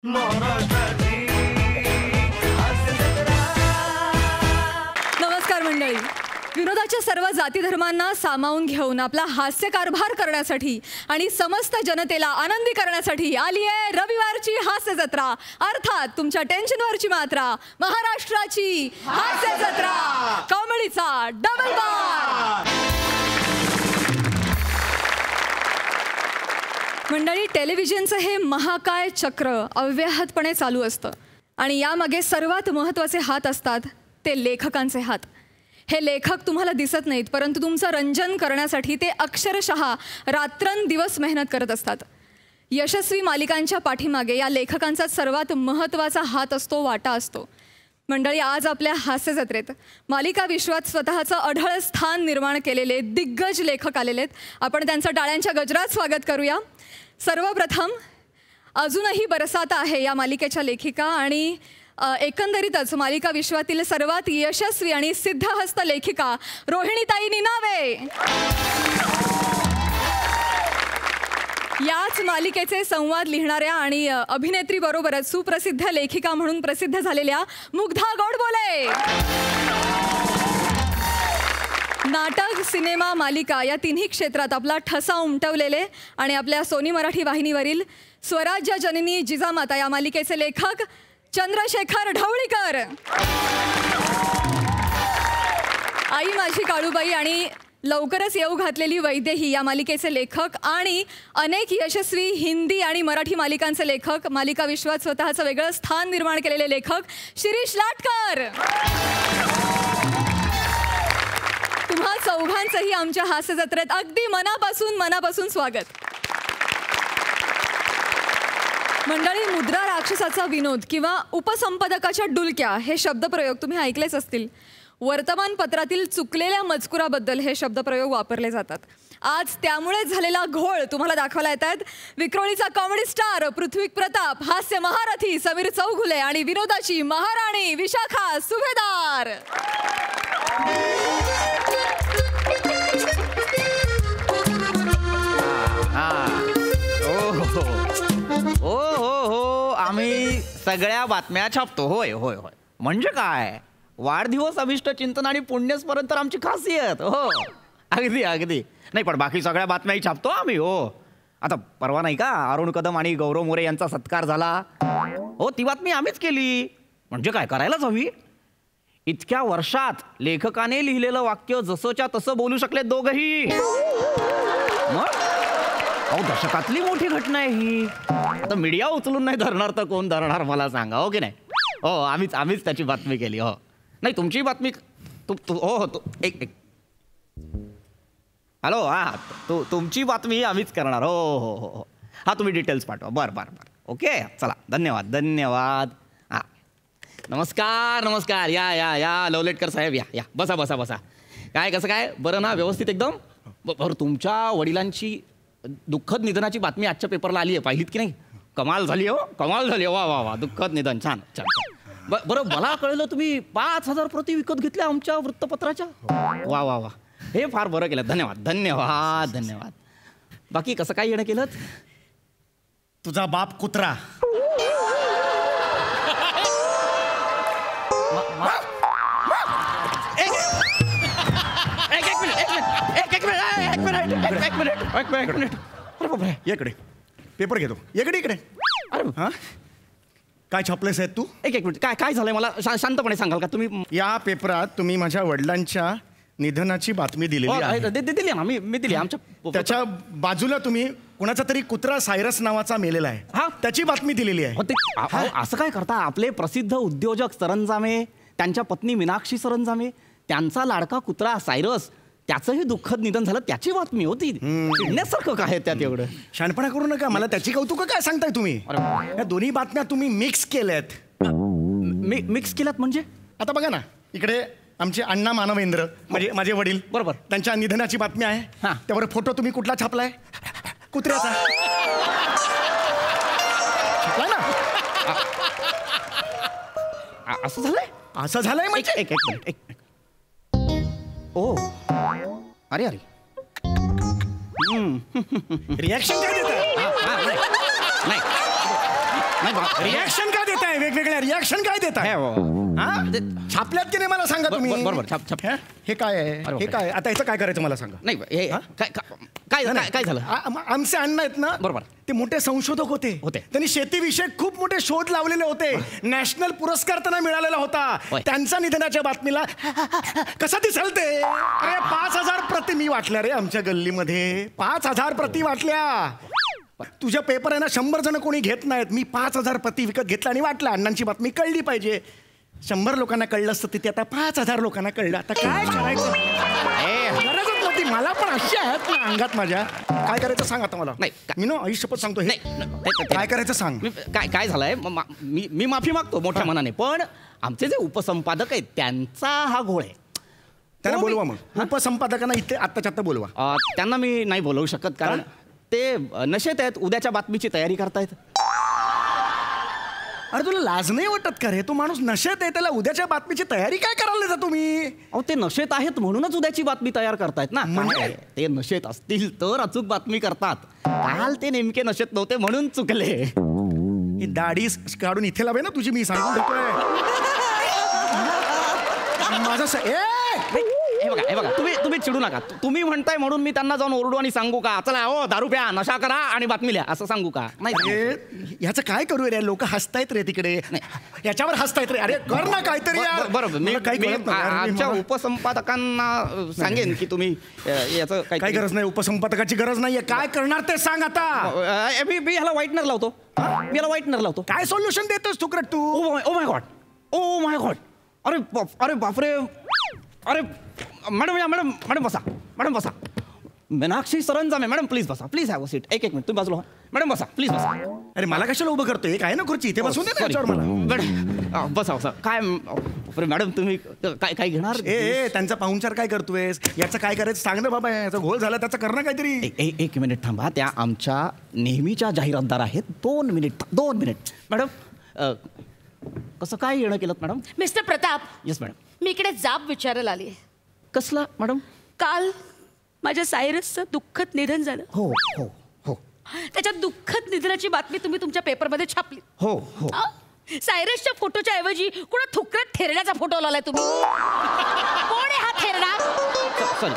नमस्कार मंडळी. विनोदाच्या सर्व जाती धर्मांना सामावून घेऊन आपला हास्य कारभार करण्यासाठी आणि समस्त जनतेला आनंदी करण्यासाठी आली आहे रविवारची हास्य जत्रा, अर्थात तुमच्या टेन्शनवरची मात्रा, महाराष्ट्राची हास्य जत्रा, कॉमेडीचा डबल बार. मंडळी, टेलिव्हिजनचं हे महाकाय चक्र अव्याहतपणे चालू असतं आणि यामागे सर्वात महत्त्वाचे हात असतात ते लेखकांचे हात. हे लेखक तुम्हाला दिसत नाहीत, परंतु तुमचं रंजन करण्यासाठी ते अक्षरशः रात्रंदिवस मेहनत करत असतात. यशस्वी मालिकांच्या पाठीमागे या लेखकांचा सर्वात महत्त्वाचा हात असतो, वाटा असतो. मंडळी, आज आपल्या हास्य जत्रेत मालिका विश्वात स्वतःचं अढळ स्थान निर्माण केलेले दिग्गज लेखक आलेले आहेत. आपण त्यांचं टाळ्यांच्या गजरात स्वागत करूया. सर्वप्रथम अजूनही बरसात आहे या मालिकेच्या लेखिका आणि एकंदरीतच मालिका विश्वातील सर्वात यशस्वी आणि सिद्धहस्त लेखिका रोहिणीताई निनावे. याच मालिकेचे संवाद लिहिणाऱ्या आणि अभिनेत्रीबरोबरच सुप्रसिद्ध लेखिका म्हणून प्रसिद्ध झालेल्या मुग्धा गोडबोले. नाटक, सिनेमा, मालिका या तिन्ही क्षेत्रात आपला ठसा उमटवलेले आणि आपल्या सोनी मराठी वाहिनीवरील स्वराज्य जननी जिजामाता या मालिकेचे लेखक चंद्रशेखर ढवळीकर. आई माझी काळूबाई आणि लवकरच येऊ घातलेली वैदेही या मालिकेचे लेखक आणि अनेक यशस्वी हिंदी आणि मराठी मालिकांचे लेखक, मालिका विश्वात स्वतःचं वेगळं स्थान निर्माण केलेले लेखक शिरीष लाटकर. तुम्हा चौघांचंही आमच्या हास्य जत्रेत अगदी मनापासून स्वागत. मंडळी, मुद्रा राक्षसाचा विनोद किंवा उपसंपादकाच्या डुलक्या हे शब्दप्रयोग तुम्ही ऐकलेच असतील. वर्तमानपत्रातील चुकलेल्या मजकुराबद्दल हे शब्दप्रयोग वापरले जातात. आज त्यामुळेच झालेला घोळ तुम्हाला दाखवला येत आहेत. विक्रोळीचा कॉमेडी स्टार पृथ्वी प्रताप, हास्य महारथी समीर चौघुले आणि विनोदाची महाराणी विशाखा सुभेदार. हो, आम्ही सगळ्या बातम्या छापतो. होय होय होय. म्हणजे काय, वाढदिवस, अभिष्ट चिंतन आणि पुण्यस्मरण तर आमची खासियत. हो, अगदी अगदी. नाही, पण बाकी सगळ्या बातम्याही छापतो आम्ही. हो, आता परवा नाही का अरुण कदम आणि गौरव मोरे यांचा सत्कार झाला. हो, ती बातमी आम्हीच केली. म्हणजे काय, करायलाच हवी. इतक्या वर्षात लेखकाने लिहिलेलं वाक्य जसंच्या तसं बोलू शकले दोघंही. अहो, दशकातली मोठी घटना आहे ही. आता मीडिया उचलून नाही धरणार तर कोण धरणार मला सांगा, हो की नाही. हो, आम्हीच त्याची बातमी केली. हो, नाही, तुमची बातमी एक हॅलो, हां, तुमची बातमी आम्हीच करणार. हो हो हो हो. हां, तुम्ही डिटेल्स पाठवा. बरं. ओके, चला, धन्यवाद. हां, नमस्कार. या लवलेटकर साहेब, या बसा. काय, कसं काय, बरं ना, व्यवस्थित एकदम. बरं, तुमच्या वडिलांची दुःखद निधनाची बातमी आजच्या पेपरला आली आहे, पाहिलीत की नाही? कमाल झाली. वा. दुःखद निधन. छान. बरं, मला कळलं तुम्ही 5,000 प्रती विकत घेतल्या आमच्या वृत्तपत्राच्या. वा. हे फार बरं केलं. धन्यवाद. बाकी कसं काय येणं केलं? तुझा बाप कुत्रा. एक मिनिट. इकडे पेपर घेतो. इकडे. अरे हां, काय छापलेस आहेत तू? एक मिनिट. काय झालंय मला शांतपणे सांगाल का तुम्ही? या पेपरात तुम्ही माझ्या वडिलांच्या निधनाची बातमी दिलेली आहे. दिली ना, मी दिली. आमच्या त्याच्या बाजूला तुम्ही कुणाचा तरी कुत्रा सायरस नावाचा मेलेला आहे. हा, त्याची बातमी दिलेली आहे. असं काय करता? आपले प्रसिद्ध उद्योजक सरंजामे, त्यांच्या पत्नी मीनाक्षी सरंजामे, त्यांचा लाडका कुत्रा सायरस, त्याचंही दुःखद निधन झालं, त्याची बातमी होती. चिडण्यासारखं काय त्यात एवढं? शहाणपणा करू नका. मला त्याची कौतुक काय सांगताय तुम्ही? या दोन्ही बातम्या तुम्ही मिक्स केल्यात. मिक्स केल्यात म्हणजे? आता बघा ना, इकडे आमचे अण्णा मानवेंद्र म्हणजे माझे वडील, बरोबर, त्यांच्या निधनाची बातमी आहे. त्यावर फोटो तुम्ही कुठला छापलाय? कुत्र्याचा छापलाय ना. असं झालंय म्हणजे? एक मिनिट. ओ, अरे रिॲक्शन काय देताय? नाही रिॲक्शन काय देताय? वेगवेगळ्या रिॲक्शन काय देताय? छापल्यात की नाही मला सांगा तुम्ही. बरोबर छाप. हे काय आहे? हे काय? आता याचं काय करायचं मला सांगा. नाही काय झालं? आमचे अण्ण आहेत ना, बरोबर, ते मोठे संशोधक होते. त्यांनी शेतीविषयक खूप मोठे शोध लावलेले होते. नॅशनल पुरस्कार त्यांना मिळालेला होता. त्यांच्या निधनाच्या बातमीला कसं दिसेल ते? अरे 5,000 प्रती मी वाटल्या रे आमच्या गल्लीमध्ये. 5,000 प्रती वाटल्या. तुझ्या पेपर आहे ना 100 जण कोणी घेत नाहीत. मी 5,000 प्रती विकत घेतला आणि वाटला. अण्णांची बातमी कळली पाहिजे. 100 लोकांना कळलं असतं तिथे आता 5,000 लोकांना कळलं. आता काय करायचं? गरजच नव्हती. मला पण अशी आहेत ना अंगात माझ्या. काय करायचं सांग आता मला. नाही मी ना आयुष्यपत सांगतो. काय करायचं सांग. काय झालंय, मी माफी मागतो मोठ्या मनाने, पण आमचे जे उपसंपादक आहेत त्यांचा हा घोळ आहे. त्यांना बोलवा मग. उपसंपादकांना इथे आत्ताच्या आत्ता बोलवा. त्यांना मी नाही बोलवू शकत कारण ते नशेत आहेत. उद्याच्या बातमीची तयारी करतायत. अरे तुला लाज नाही वाटत का रे? तो माणूस नशेत आहे, त्याला उद्याच्या बातमीची तयारी काय करायला देता तुम्ही? अहो ते नशेत आहेत म्हणूनच उद्याची बातमी तयार करतायत ना. ते नशेत असतील तर अचूक बातमी करतात. काल ते नेमके नशेत नव्हते म्हणून चुकले. ही दाढी काढून इथे लावे ना तुझी. मी सांगून देतोय माझं हे बघा तुम्ही चिडू नका. तुम्ही म्हणताय म्हणून मी त्यांना जाऊन ओरडू आणि सांगू का चला हो दारू प्या, नशा करा आणि बातमी लिहा असं सांगू का? नाही. ह्याचं काय करू रे? लोक हसतायत रे तिकडे. याच्यावर हसतायत रे. अरे कर ना काहीतरी. बरोबर. मी आमच्या उपसंपादकांना सांगेन की तुम्ही याचं काही गरज नाही. उपसंपादकाची गरज नाहीये. काय करणार ते सांग आता. मी ह्याला व्हाईटनर लावतो. काय सोल्युशन देतोस तुकडे तू? Oh my God. अरे बापरे. अरे मॅडम बसा. मीनाक्षी सरंजामे मॅडम प्लीज बसा. Please have a seat. एक मिनिट तुम्ही बाजूला. मॅडम बसा प्लीज बसा. अरे मला कशाला उभं करतोय? काय ना खुर्ची इथे बसून दे मला. मॅडम बसा. काय मॅडम तुम्ही काय घेणार? त्यांचा पाहुणचार काय करतोय? याचं काय करायचं सांग ना बाबा. याचा घोळ झाला त्याचं करणं काहीतरी. एक मिनिट थांबा. त्या आमच्या नेहमीच्या जाहिरातदार आहेत. 2 मिनिट मॅडम. कसं काय येणं केलं madam? Mister Pratap. Yes madam. मी इकडे जाब विचारायला आली. कसला मॅडम? काल माझ्या सायरसचं दुःखद निधन झालं. हो. त्याच्या दुःखद निधनाची बातमी तुम्ही तुमच्या पेपरमध्ये छापली. हो. सायरसच्या फोटोच्या ऐवजी कुणा थुकरट थेरड्याचा फोटो लावलाय तुम्ही. कोण आहे हा थेरडा?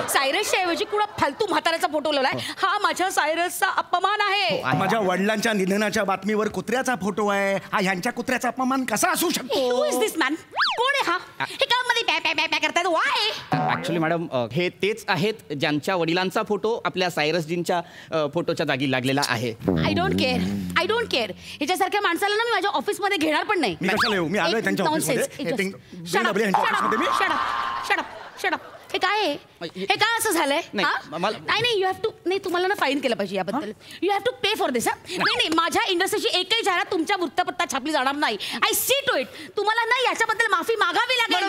सायरसच्या ऐवजी कुणा फालतू म्हाताऱ्याचा फोटो लावलाय. हा माझ्या सायरसचा अपमान आहे. माझ्या वडिलांच्या निधनाच्या बातमीवर कुत्र्याचा फोटो आहे. हा ह्यांच्या कुत्र्याचा अपमान कसा असू शकतो? Who is this man? कोण आहे हा? हे का मध्ये बॅ करतायत? Why? ऍक्च्युली मॅडम हे तेच आहेत ज्यांच्या वडिलांचा फोटो आपल्या सायरसजींच्या फोटोच्या जागी लागलेला आहे. I don't care. ह्याच्यासारख्या माणसाला ना मी माझ्या ऑफिसमध्ये घेणार पण नाही. मी कशाला येऊ? मी आलोय त्यांच्या ऑफिसमध्ये. Shut up. हे काय आहे? हे काय असं झालंय? नाही यू हॅव टू. नाही तुम्हाला ना फाईन केलं पाहिजे याबद्दल. You have to pay for this. नाही माझ्या इंडस्ट्रीची एकही जाहिरात तुमच्या वृत्तपत्रात छापली जाणार नाही. I see to it. तुम्हाला ना याच्याबद्दल माफी मागावी लागेल.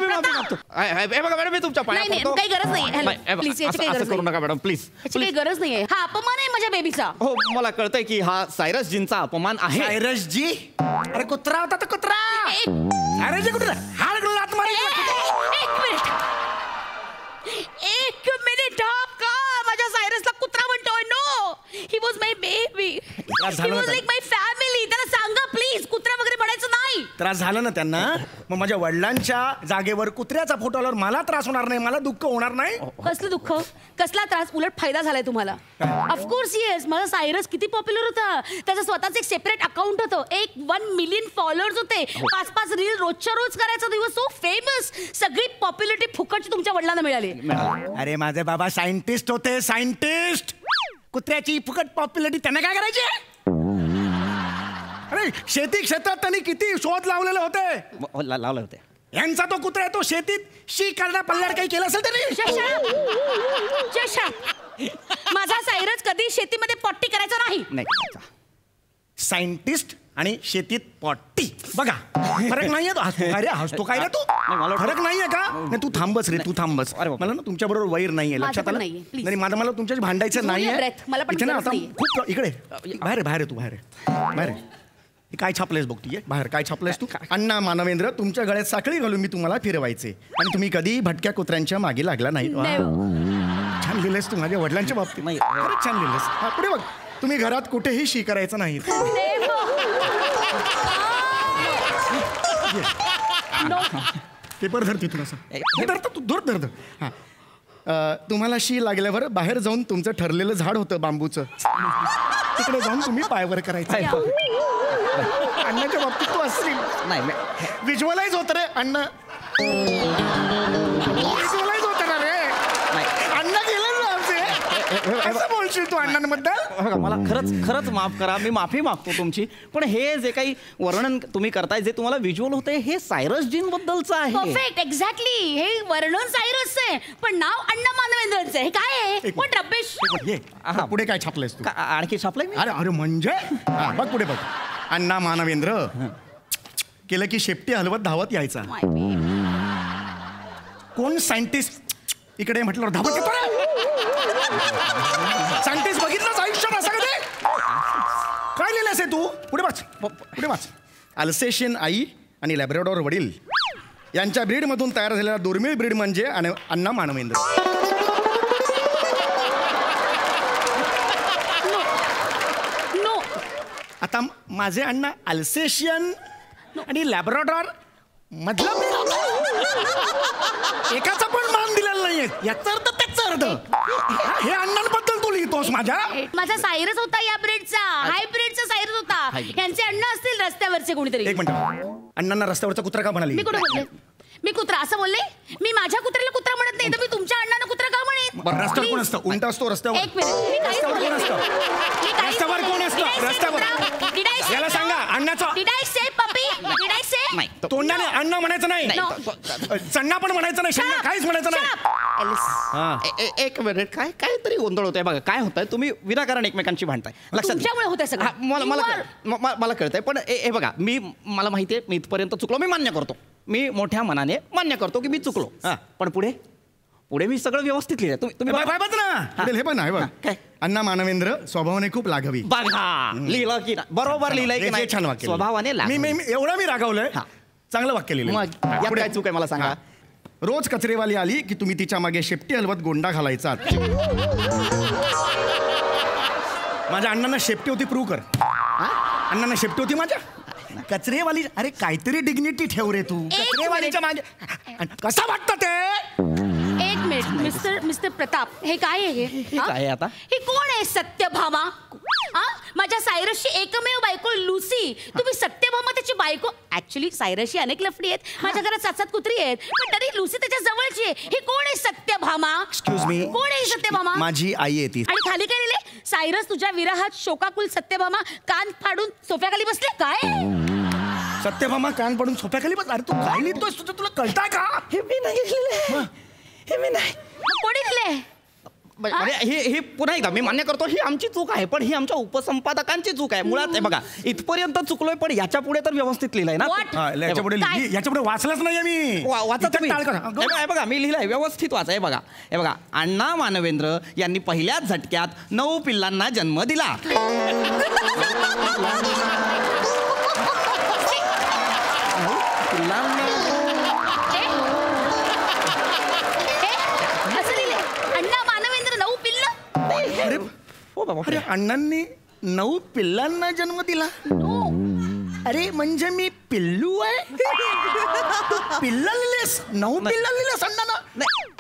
मॅडम मी तुमच्या पाया नाही काही गरज नाही. प्लीज याची काही गरज करू नका मॅडम प्लीज. याची काही गरज नाहीये. हा अपमान आहे माझ्या बेबीचा. हो मला कळतंय की हा सायरसजींचा अपमान आहे. सायरसजी? अरे कुत्रा होता तर कुत्रा. सायरसजी कुत्रा. एक मिनिट. का माझ्या सायरसला कुत्रा म्हणतोय? No, he was my baby. He was like my family. त्याला सांगा प्लीज कुत्रा वगैरे म्हणायचं नाही. त्रास झाला ना त्यांना. मग माझ्या वडिलांच्या जागेवर कुत्र्याचा फोटो आल्यावर मला त्रास होणार नाही? मला दुःख होणार नाही? कसलं दुःख? कसला त्रास? उलट फायदा झालाय तुम्हाला. Of course yes. माझा सायरस किती पॉप्युलर होता. त्याचं स्वतःच एक सेपरेट अकाउंट होतं. 1 मिलियन फॉलोअर्स होते. 5 रील रोजच्या रोज करायचा. दिवस सो फेमस. सगळी पॉप्युलरिटी फुकटची तुमच्या वडिलांना मिळाली. अरे माझे बाबा सायंटिस्ट होते. सायंटिस्ट. कुत्र्याची फुकट पॉप्युलरिटी त्यांना काय करायची? अरे शेती क्षेत्रात त्यांनी किती शोध लावलेले होते. लावले होते. यांचा तो कुत्रा आहे तो शेतीत शी करडा पल्ल्याड काही केलं असेल त्यांनी. माझा सायरस कधी शेतीमध्ये पॉट्टी करायचा नाही. सायंटिस्ट आणि शेतीत पॉट्टी. बघा फरक नाहीये तो. अरे हसतो काय रे तू? फरक नाहीये का? नाही तू थांबस रे. तू थांबस. मला ना तुमच्या बरोबर वैर नाहीये. लक्षात आलं? नाही मला तुमच्याशी भांडायचं नाहीये. इथे ना आता खूप इकडे बाहेर तू बाहेर. काय छापलंयस बघ तू? बाहेर काय छापलंयस तू? अण्णा मानवेंद्र तुमच्या गळ्यात साखळी घालून मी तुम्हाला फिरवायचे आणि तुम्ही कधी भटक्या कुत्र्यांच्या मागे लागला नाही. छान लिहिलंयस तू माझ्या वडिलांच्या बाबतीत. खरंच छान लिहिलंयस. पुढे बघ. तुम्ही घरात कुठेही शी करायचं नाही. पेपर धर तिथून असं हे धर तू धर धर धर हां तुम्हाला शी लागल्यावर बाहेर जाऊन तुमचं ठरलेलं झाड होतं बांबूचं तिकडे जाऊन तुम्ही पायवर करायचं अण्णाच्या बाबतीत तू असशील नाही विज्युअलाइज होतं रे अण्णा विज्युअलाइज होतं ना रे अण्णा गेलं ना आमचे असं बोलशील तू अण्णांबद्दल मला खरंच माफ करा मी माफी मागतो तुमची पण हे जे काही वर्णन तुम्ही करताय जे तुम्हाला व्हिज्युअल होतंय हे सायरस जीन बद्दलचं आहे परफेक्ट एक्झॅक्टली हे वर्णन सायरसचं आहे पण नाव अण्णा मानवेंद्रांचं आहे काय आहे कोण रब्बेश पुढे काय छापलंयस तू आणखी छापलंय मी अरे अरे म्हणजे बघ पुढे बघ अण्णा मानवेंद्र केलं की शेपटी हलवत धावत यायचा कोण सायंटिस्ट इकडे म्हटलं धावत येतो सायंटिस्ट बघितलंच आयुष्यात असं कधी काय लिहिलंस आहे तू पुढे वाच अल्सेशियन आई आणि लॅब्राडोर वडील यांच्या ब्रीडमधून तयार झालेला दुर्मिळ ब्रीड म्हणजे अण्णा मानवेंद्र आता माझे अण्णा अल्सेशियन आणि लॅब्राडोर मधला एकाचा पण मान दिलेला नाहीये याचा अर्थ त्याचा अर्थ हे अण्णांबद्दल तू लिहितोस माझा सायरस होता या ब्रेडचा हाय ब्रेडचा सायरस होता यांचे अण्णा असतील रस्त्यावरचे कोणीतरी एक मिनिट अण्णांना रस्त्यावरचा कुत्रा का म्हणाली मी कुठे बोलले मी कुत्रा असं बोलले मी माझ्या कुत्र्याला कुत्रा म्हणत नाही तर मी तुमच्या अण्णांना कुत्रा का म्हणेन रस्त्यावर कोण असतं उलटा असतो रस्त्यावर एक मिनिट रस्त्यावर कोण असतं रस्त्यावर कोण असतं रस्त्यावर याला सांगा अण्णाचा did I say puppy did I say नाही तोंडाने अण्णा म्हणायचं नाही चन्ना पण म्हणायचं नाही शन्ना काहीच म्हणायचं नाही एक मिनिट काहीतरी गोंधळ होतोय बघा काय होतंय तुम्ही विनाकारण एकमेकांची भांडताय लक्षात तुमच्यामुळे होतंय सगळं मला कळतंय पण हे बघा मला माहितीये मी इथपर्यंत चुकलो मी मान्य करतो मी मोठ्या मनाने मान्य करतो की मी चुकलो पण पुढे मी सगळं व्यवस्थित लिहिलंय तुम्ही हे पण आहे बघ काय अण्णा मानवेंद्र स्वभावाने खूप लाघवी बघा लिहिलं की बरोबर लिहिलंय की नाही छान वाक्य स्वभावाने मी एवढं मी रागावलंय चांगलं वाक्य लिहिलं यात काय चूक आहे मला सांगा रोज कचरेवाली आली की तुम्ही तिच्या मागे शेपटी हलवत गोंडा घालायचा माझ्या अण्णांना शेपटी होती प्रूव्ह कर अण्णांना शेपटी होती माझ्या कचरेवाली अरे काहीतरी डिग्निटी ठेव रे तू कचरेवालीच्या मागे कसं वाटतं ते एक मिनिट मिस्टर प्रताप हे काय आहे काय आता हे कोण आहे सत्यभामा माझ्या सायरसची एकमेव बायको लुसी तुम्ही सत्यभामा त्याची बायको ऍक्च्युली सायरसची अनेक लफडी आहेत माझ्या घरात 7-7 कुत्री आहेत पण तरी लुसी त्याच्या जवळची आहे हे कोण आहे सत्यभामा एक्सक्यूज मी कोण आहे सत्यभामा माझी आई आहे ती आणि खाली काय लिहिले सायरस तुझ्या विरहात शोकाकुल सत्यभामा कान फाडून सोफ्याखाली बसले काय सत्यभामा कान पडून सोफ्याखाली बस अरे तू काय लिहितोय तुला कळताय का हे मी नाही कोणी लिहिले हे पुन्हा एकदा मी मान्य करतो ही आमची चूक आहे पण ही आमच्या उपसंपादकांची चूक आहे मुळात हे बघा इथपर्यंत चुकलोय पण याच्या पुढे तर व्यवस्थित लिहिलंय ना याच्या पुढे वाचलंच नाही मी वाचा बघा मी लिहिलंय व्यवस्थित वाचा हे बघा अण्णा मानवेंद्र यांनी पहिल्याच झटक्यात 9 पिल्लांना जन्म दिला अरे अण्णांनी 9 पिल्लांना जन्म दिला अरे म्हणजे मी पिल्लू आहे पिल्ला लिहिलेस 9 पिल्ला लिहिलेस अण्णांना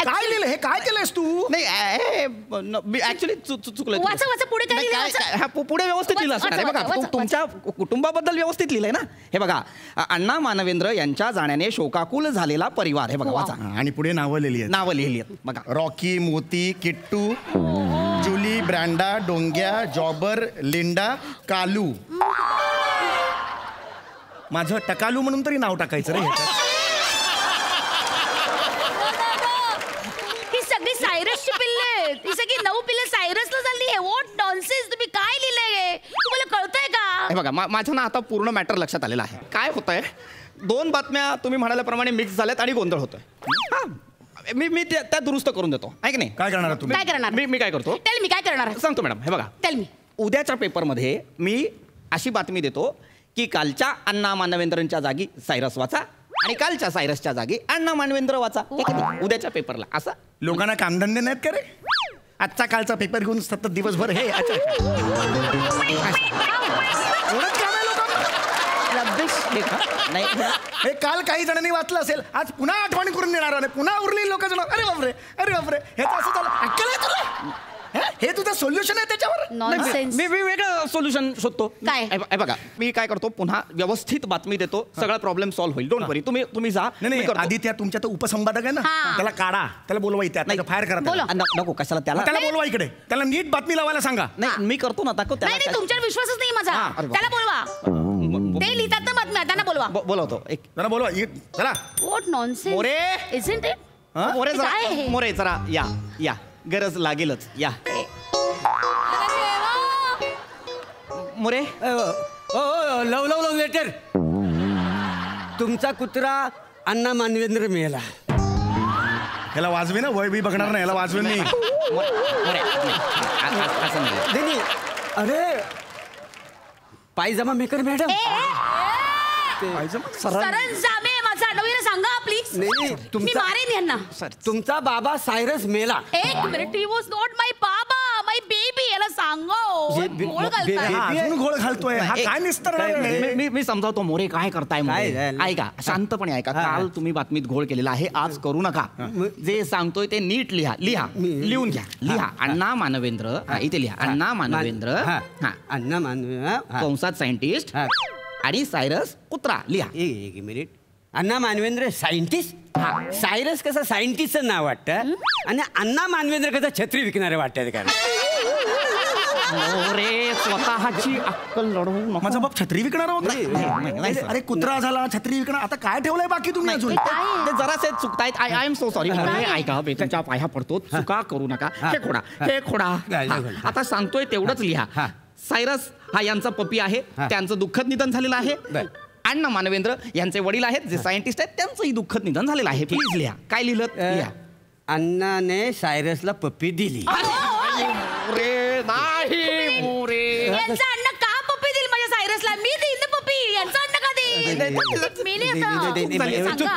काय लिहिलं हे काय केलंयस तू नाही ऍक्च्युली चुकलं पुढे पुढे व्यवस्थित लिहिलं असणार बघा तुमच्या कुटुंबाबद्दल व्यवस्थित लिहिलंय ना हे बघा अण्णा मानवेंद्र यांच्या जाण्याने शोकाकुल झालेला परिवार हे बघा वाचा आणि पुढे नावं लिहिली आहेत बघा रॉकी मोती किट्टू जुली ब्रँडा डोंग्या जॉबर लिंडा कालू माझं टकालू म्हणून तरी नाव टाकायचं रे ही सगळी सायरसची पिल्ले ही सगळी 9 पिल्ले सायरसला झाली आहे व्हॉट नॉनसेन्स तुम्ही काय लिहिलंय तुम्हाला कळतंय का हे बघा माझ्या ना आता पूर्ण मॅटर लक्षात आलेलं आहे काय होतंय 2 बातम्या तुम्ही म्हणाल्याप्रमाणे मिक्स झाल्यात आणि गोंधळ होतोय मी त्या दुरुस्त करून देतो आहे की नाही काय करणार तुम्ही काय करणार मी काय करतो टेल मी काय करणार सांगतो मॅडम हे बघा टेल मी उद्याच्या पेपरमध्ये मी अशी बातमी देतो की कालच्या अण्णा मानवेंद्रांच्या जागी सायरस वाचा आणि कालच्या सायरसच्या जागी अण्णा मानवेंद्र वाचा उद्याच्या पेपरला असं लोकांना कामधंदे नाहीत का रे आजचा कालचा पेपर घेऊन सतत दिवसभर हे नाही हे काल काही जणांनी वाचलं असेल, आज पुन्हा आठवणी करून देणार आणि पुन्हा उरलेली लोक अरे बापरे अरे बापरे हे तर असं झालं. अक्कल आहे तुला? हे तुझं सोल्युशन आहे त्याच्यावर? नॉनसेन्स. मी वेगळं सोल्युशन शोधतो. काय? हे बघा, मी काय करतो, पुन्हा व्यवस्थित बातमी देतो, सगळा प्रॉब्लेम सॉल्व्ह होईल. डोंट वरी, तुम्ही जा. नाही आधी त्या तुमच्या तो उपसंपादक आहे ना, त्याला काढा, त्याला बोलवा इथे, फायर करा त्याला. नको कशाला त्याला बोलवा इकडे, त्याला नीट बातमी लावायला सांगा. नाही मी करतो ना, दाखव त्याला. नाही तुमच्यावर विश्वासच नाही माझा. त्याला बोलवा, ते लिहितात ना बातम्या, त्यांना बोलवा. बोलवतो एक. त्याला बोलवा चला. What nonsense. More isn't it? More जरा या गरज लागेलच या. मोरे लव लेटर. तुमचा कुत्रा अण्णा मानवेंद्र मेला. ह्याला वाजवे ना, वय बी बघणार नाही, ह्याला वाजवे नाही. नाही अरे पायजमा मेकर मॅडम. सरंजामे माझा आडवीला सांगा प्लीज. नाही मी मारेन यांना. तुमचा बाबा सायरस मेला. एक मिनिट, ही वॉज नॉट माय बाबा, माय बेबी. याला सांगा. अजून घोळ घालतोय हा, काय निस्तर. मी समजावतो. मोरे काय करताय? ऐका, शांतपणे ऐका. काल तुम्ही बातमीत घोळ केलेला आहे, आज करू नका. जे सांगतोय ते नीट लिहून घ्या. लिहा अण्णा मानवेंद्र, इथे लिहा अण्णा मानवेंद्र, अण्णा मानवेंद्र कंसात सायंटिस्ट आणि सायरस कुत्रा. लिहा. एक मिनिट. अण्णा मानवेंद्र सायंटिस्ट. सायरस कसं सायंटिस्टचं नाव वाटतं आणि अण्णा मानवेंद्र कसं छत्री विकणारे वाटतात का? मोरे स्वतःची अक्कल लढवू नका. माझा बाप छत्री विकणार होता. अरे कुत्रा झाला, छत्री विकणार, आता काय ठेवलंय बाकी तुम्ही अजून? ते जरासे चुकतायत. I am so sorry. ऐका, तुमच्या पाया पडतो, चुका करू नका. हे खोडा. आता सांगतोय तेवढंच लिहा. सायरस हा यांचा पपी आहे, त्यांचं दुःखद निधन झालेलं आहे. अण्णा मानवेंद्र यांचे वडील आहेत, जे सायंटिस्ट आहेत, त्यांचंही दुःखद निधन झालेलं आहे. प्लीज लिहा. काय लिहिलं? लिहा. अण्णाने सायरसला पप्पी दिली. नाही मोरे, यांचा अण्णा का पप्पी दिली माझ्या सायरसला? मी देईन ना पप्पी, यांचा अण्णा का देईल?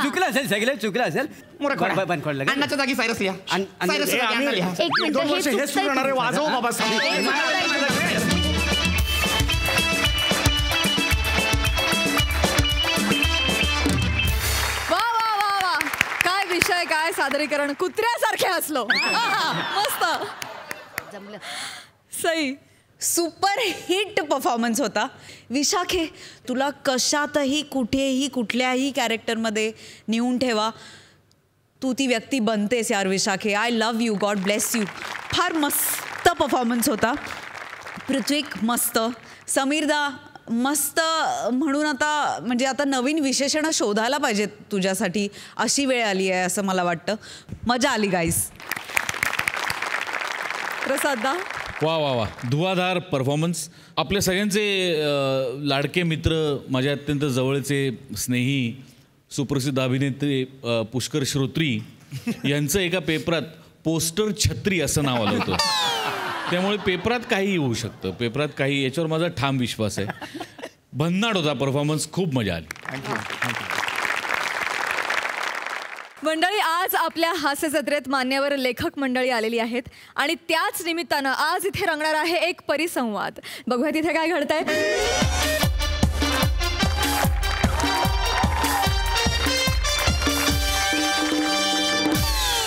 चुकलं असेल, सगळं चुकलं असेल. अण्णाच्या जागी सायरस लिहा. एक मिनिट, हे सुरू राहणार आहे. वाजव बाबा. काय सादरीकरण, कुत्र्यासारखे असलो. मस्त जमलं. सई. सुपर हिट परफॉर्मन्स होता. विशाखे, तुला कशातही कुठेही कुठल्याही कॅरेक्टरमध्ये नेऊन ठेवा, तू ती व्यक्ती बनतेस यार विशाखे. I love you, God bless you. फार मस्त परफॉर्मन्स होता. पृथ्वीक मस्त, समीरदा मस्त. म्हणून आता म्हणजे आता नवीन विशेषणं शोधायला पाहिजेत तुझ्यासाठी, अशी वेळ आली आहे असं मला वाटतं. मजा आली गाईस. प्रसाददा. वा धुवाधार परफॉर्मन्स. आपल्या सगळ्यांचे लाडके मित्र, माझे अत्यंत जवळचे स्नेही, सुप्रसिद्ध अभिनेत्री पुष्कर श्रोत्री यांचं एका पेपरात पोस्टर छत्री असं नाव आलं होतं. त्यामुळे पेपरात काही होऊ शकतं, पेपरात काही, याच्यावर माझा ठाम विश्वास आहे. भन्नाट होता परफॉर्मन्स, खूप मजा आली. मंडळी, आज आपल्या हास्य जत्रेत मान्यवर लेखक मंडळी आलेली आहेत आणि त्याच निमित्तानं आज इथे रंगणार आहे एक परिसंवाद. बघूया तिथे काय घडतंय.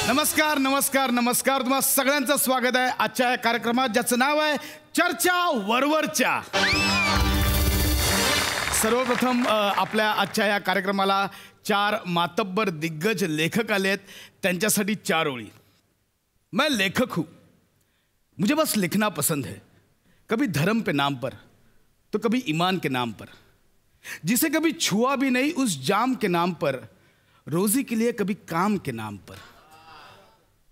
नमस्कार नमस्कार नमस्कार. तुम्हा सगळ्यांचं स्वागत आहे आजच्या या कार्यक्रमात, ज्याचं नाव आहे चर्चा वरवरच्या. सर्वप्रथम आपल्या आजच्या या कार्यक्रमाला 4 मातब्बर दिग्गज लेखक आले आहेत. त्यांच्यासाठी 4 ओळी. मैं लेखक हूँ, मुझे बस लिखना पसंद है. कभी धर्म पे नाम पर तो कभी ईमान के नाम पर, जिसे कभी छुआ भी नहीं उस जाम के नाम पर, रोजी के लिए कभी काम के नाम पर,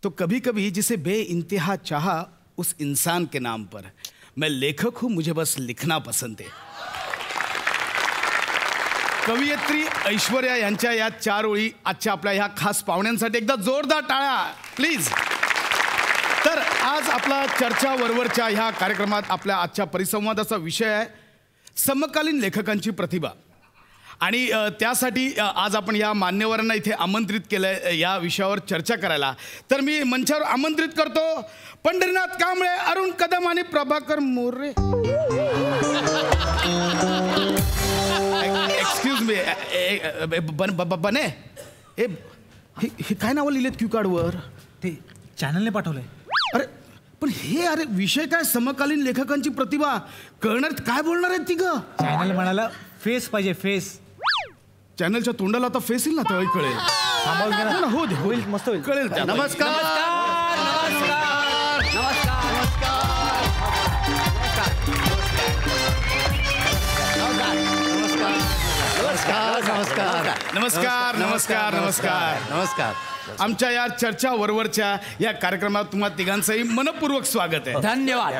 तो कभी कभी जिसे बेइंतहा चाहा उस इंसान के नाम पर. मैं लेखक हूँ, मुझे बस लिखना पसंद है. कवयित्री ऐश्वर्या यांच्या या 4 ओळी आजच्या आपल्या ह्या खास पाहुण्यांसाठी एकदा जोरदार टाळ्या प्लीज. तर आज आपला चर्चा वरवरच्या ह्या कार्यक्रमात आपल्या आजच्या परिसंवादाचा विषय आहे समकालीन लेखकांची प्रतिभा. आणि त्यासाठी आज आपण या मान्यवरांना इथे आमंत्रित केलं आहे या विषयावर चर्चा करायला. तर मी मंचावर आमंत्रित करतो पंढरीनाथ कांबळे, अरुण कदम आणि प्रभाकर मोरे. बने हे काय नावं लिहिलेत क्यू कार्डवर? ते चॅनलने पाठवलंय. अरे पण हे अरे विषय काय समकालीन लेखकांची प्रतिभा कळणार काय बोलणार आहेत ती ग? चॅनल म्हणाला फेस पाहिजे फेस. चॅनलच्या तोंडाला आता फेस येईल ना तेव्हा कळेल. सांभाळून घ्या ना. हो दे होईल मस्त होईल. कळेल. नमस्कार. नमस्कार नमस्कार नमस्कार नमस्कार. आमच्या या चर्चा वरवरच्या या कार्यक्रमात तुम्हा तिघांचंही मनपूर्वक स्वागत आहे. धन्यवाद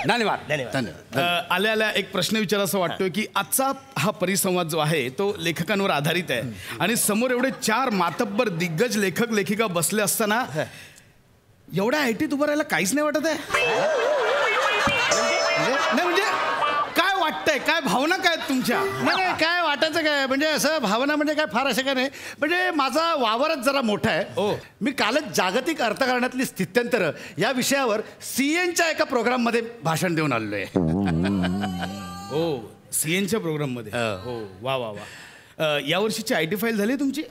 धन्यवाद धन्यवाद. आल्या आल्या एक प्रश्न विचारायचा वाटतोय की आजचा हा परिसंवाद जो आहे तो लेखकांवर आधारित आहे आणि समोर एवढे 4 मातब्बर दिग्गज लेखक लेखिका बसले असताना एवढ्या ऐटीत उभं राहायला काहीच नाही वाटत आहे. नाही म्हणजे काय वाटतंय, काय भावना काय आहेत तुमच्या? नाही काय वाटायचं काय म्हणजे असं भावना म्हणजे काय फार असं काय नाही. म्हणजे माझा वावरच जरा मोठा आहे. मी कालच जागतिक अर्थकारणातली स्थित्यंतर या विषयावर CNच्या एका प्रोग्राममध्ये भाषण देऊन आलेलो आहे. हो CNच्या प्रोग्राममध्ये. हो वा वा वा. यावर्षीची IT फाईल झाली तुमची?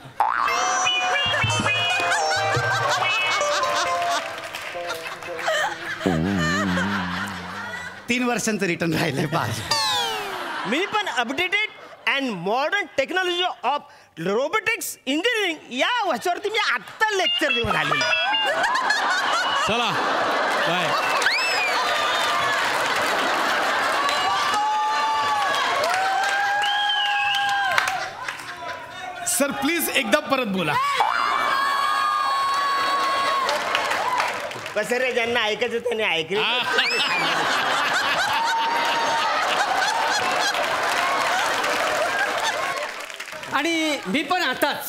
3 वर्षांचं रिटर्न राहिलंय. 5 मी पण updated and modern technology of robotics engineering या विषयावरती मी आत्ता लेक्चर देऊन आलेलो. चला बाय. सर प्लीज एकदा परत बोला. कसं रे ज्यांना ऐकायचं त्यांनी ऐकलं. आणि मी पण आताच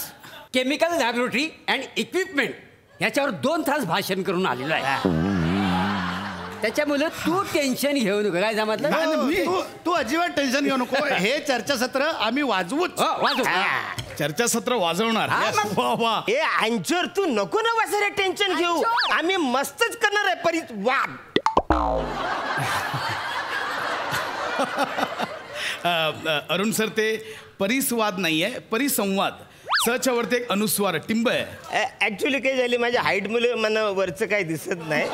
केमिकल लॅबोरेटरी अँड इक्विपमेंट ह्याच्यावर 2 तास भाषण करून आलेलो आहे. त्याच्यामुळे तू टेन्शन घेऊ नको. काय जमतलं? तू अजिबात टेन्शन घेऊ नको. हे चर्चासत्र आम्ही वाजवूच. चर्चासत्र वाजवणार. वा वा. ए अंचर तू नको ना वासरे टेन्शन घेऊ. आम्ही मस्तच करणार आहे परिवाद. अरुण सर ते परिसंवाद नाहीये परिसंवाद. सच्या वरती एक अनुस्वार टिंब आहे. ऍक्च्युली काय झाली माझ्या हाईट मुले मला वरचं काही दिसत नाही.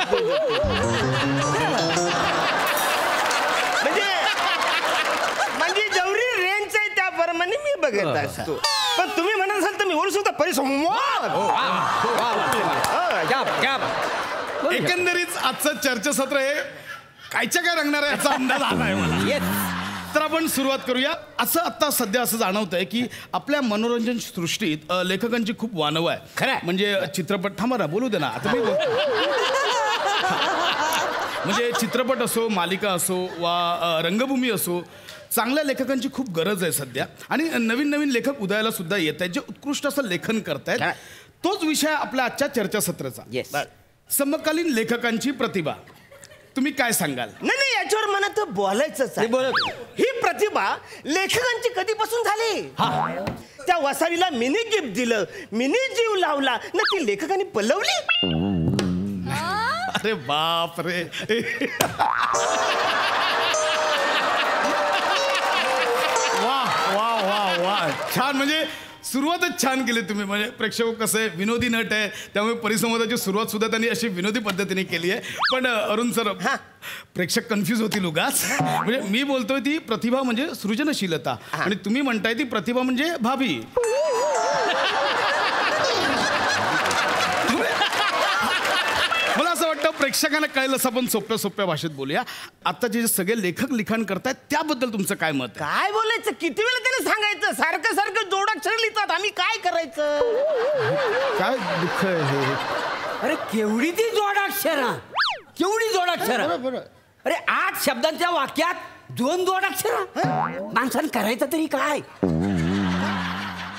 म्हणजे जेवढी रेंज आहे त्याप्रमाणे मी बघत असतो. पण तुम्ही म्हणत असाल तर मी बोलू शकतो परिसंवाद. एकंदरीत आजचं चर्चासत्र हे कायच्या काय रंगणार आहे याचा अंदाज आलाय मला. तर आपण सुरुवात करूया. असं आता सध्या असं जाणवत आहे की आपल्या मनोरंजन सृष्टीत लेखकांची खूप वानव आहे. खरं म्हणजे चित्रपट थांबा ना बोलू दे ना आता मी म्हणजे चित्रपट असो मालिका असो वा रंगभूमी असो चांगल्या लेखकांची खूप गरज आहे सध्या. आणि नवीन नवीन लेखक उदयाला सुद्धा येत आहेत जे उत्कृष्ट असं लेखन करतायत. तोच विषय आपल्या आजच्या चर्चासत्राचा. समकालीन लेखकांची प्रतिभा. तुम्ही काय सांगाल? नाही याच्यावर मला तर बोलायचंच आहे. ही प्रतिभा लेखकांची कधीपासून झाली. त्या वसावीला मिनी गिफ्ट दिलं, मिनी जीव लावला ना ती लेखकांनी पलवली. अरे बाप रे. वा वा वा वा. छान. म्हणजे सुरुवातच छान केली तुम्ही. म्हणजे प्रेक्षक कसं आहे विनोदी नट आहे त्यामुळे परिसंवादाची सुरुवात सुद्धा त्यांनी अशी विनोदी पद्धतीने केली आहे. पण अरुण सर प्रेक्षक कन्फ्यूज होतील उगाच. म्हणजे मी बोलतोय ती प्रतिभा म्हणजे सृजनशीलता आणि तुम्ही म्हणताय ती प्रतिभा म्हणजे भाभी. मला असं वाटतं प्रेक्षकांना कळेल असं आपण सोप्या सोप्या भाषेत बोलूया. आता जे सगळे लेखक लिखाण करतायत त्याबद्दल तुमचं काय मत? काय बोलायचं? किती वेळा त्याने सांगायचं सारखं सारखं जोडाक्षर लिहितात. आम्ही काय करायचं? काय दुःख आहे हे. अरे केवढी ती जोडाक्षर. केवढी जोडाक्षर. अरे 8 शब्दांच्या वाक्यात 2 जोडाक्षर. माणसानं करायचं तरी काय?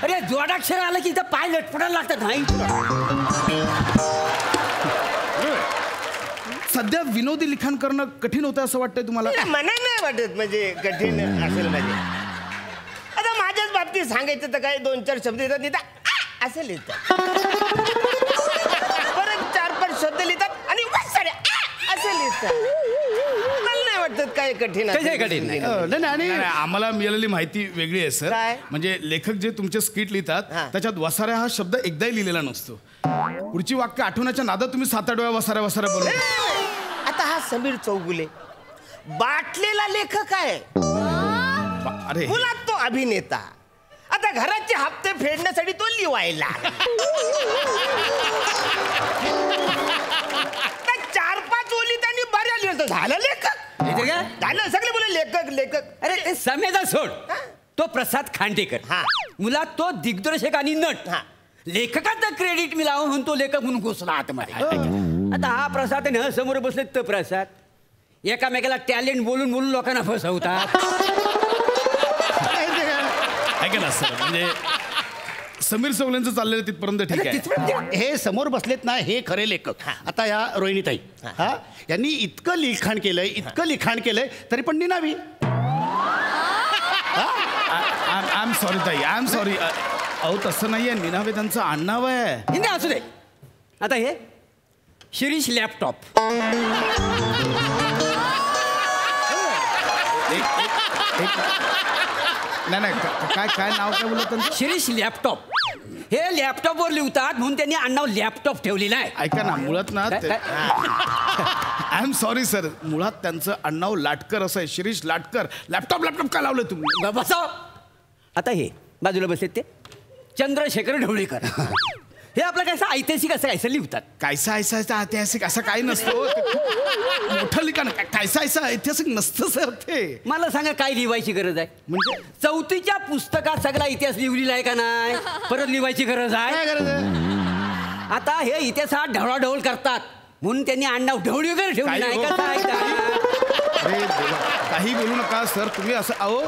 अरे जोडाक्षर आलं की इथं पाय लटपटायला लागतात. नाही सध्या विनोदी लिखाण करणं कठीण होतं असं वाटतंय तुम्हाला? मला नाही वाटत म्हणजे कठीण असेल. म्हणजे आता माझ्याच बाबतीत सांगायचं तर काय 2-4 शब्द येतात असं लिहितात. परत 4-5 शब्द लिहितात आणि असं लिहितात. मला नाही वाटतं काय कठीण कठीण नाही. नाही, आम्हाला मिळालेली माहिती वेगळी आहे सर. काय? म्हणजे लेखक जे तुमचे स्किट लिहितात त्याच्यात वसाऱ्या हा शब्द एकदाही लिहिलेला नसतो. पुढची वाक्य आठवण्याच्या नादात तुम्ही 7-8 वेळा वसाऱ्या बनवता. आता हा समीर चौगुले बाटलेला लेखक आहे, अरे मुळात तो अभिनेता. आता घराचे हप्ते फेडण्यासाठी तो लिवायला 4-5 ओली त्यांनी बऱ्या लिहितो. झालं लेखक, झालं. सगळे बोले लेखक लेखक. अरे ते समेदा सोड, तो प्रसाद खांडेकर. मुलात तो दिग्दर्शक आणि नट. लेखकाचं क्रेडिट मिळावं म्हणून तो लेखक म्हणून घुसला आतमध्ये. आता हा प्रसाद न समोर बसले तर प्रसाद एकामेकाला टॅलेंट बोलून बोलून लोकांना फसवतात. ऐका ना सर, म्हणजे समीर चौगुलेंचं चाललेलं तिथपर्यंत ठीक आहे. हे समोर बसलेत ना, हे खरे लेखक. आता या रोहिणीताई यांनी इतकं लिखाण केलंय तरी पण निनावी. आय एम सॉरी ताई, आय एम सॉरी. अहो तसं नाहीये, निनावे त्यांचं आडनाव आहे. नाही असू दे. आता हे शिरीष लॅपटॉप. नाही काय नाव काय बोलत त्यांचं? शिरीष लॅपटॉप. हे लॅपटॉपवर लिहतात म्हणून त्यांनी आडनाव लॅपटॉप ठेवलेलं आहे. ऐका ना, मुळात ना आय एम सॉरी सर, मुळात त्यांचं आडनाव लाटकर असं आहे, शिरीष लाटकर. लॅपटॉप काय लावलं तुम्ही? बसाव. आता हे बाजूला बसलेत ते चंद्रशेखर ढवळीकर. हे आपलं काय ऐतिहासिक असं कायसं लिहतात. कायसा ऐतिहासिक असं काही नसतो. मोठं लिखाण कायसा ऐतिहासिक नसतं सर. ते मला सांगा काय लिहायची गरज आहे? म्हणजे 4थीच्या पुस्तकात सगळा इतिहास लिहिलेला आहे का नाही? परत लिहायची गरज आहे? आता हे इतिहासात ढवळाढवळ करतात म्हणून त्यांनी आडनाव ढवळीकर ठेवली नाही का? काही बोलू नका सर तुम्ही. असं अहो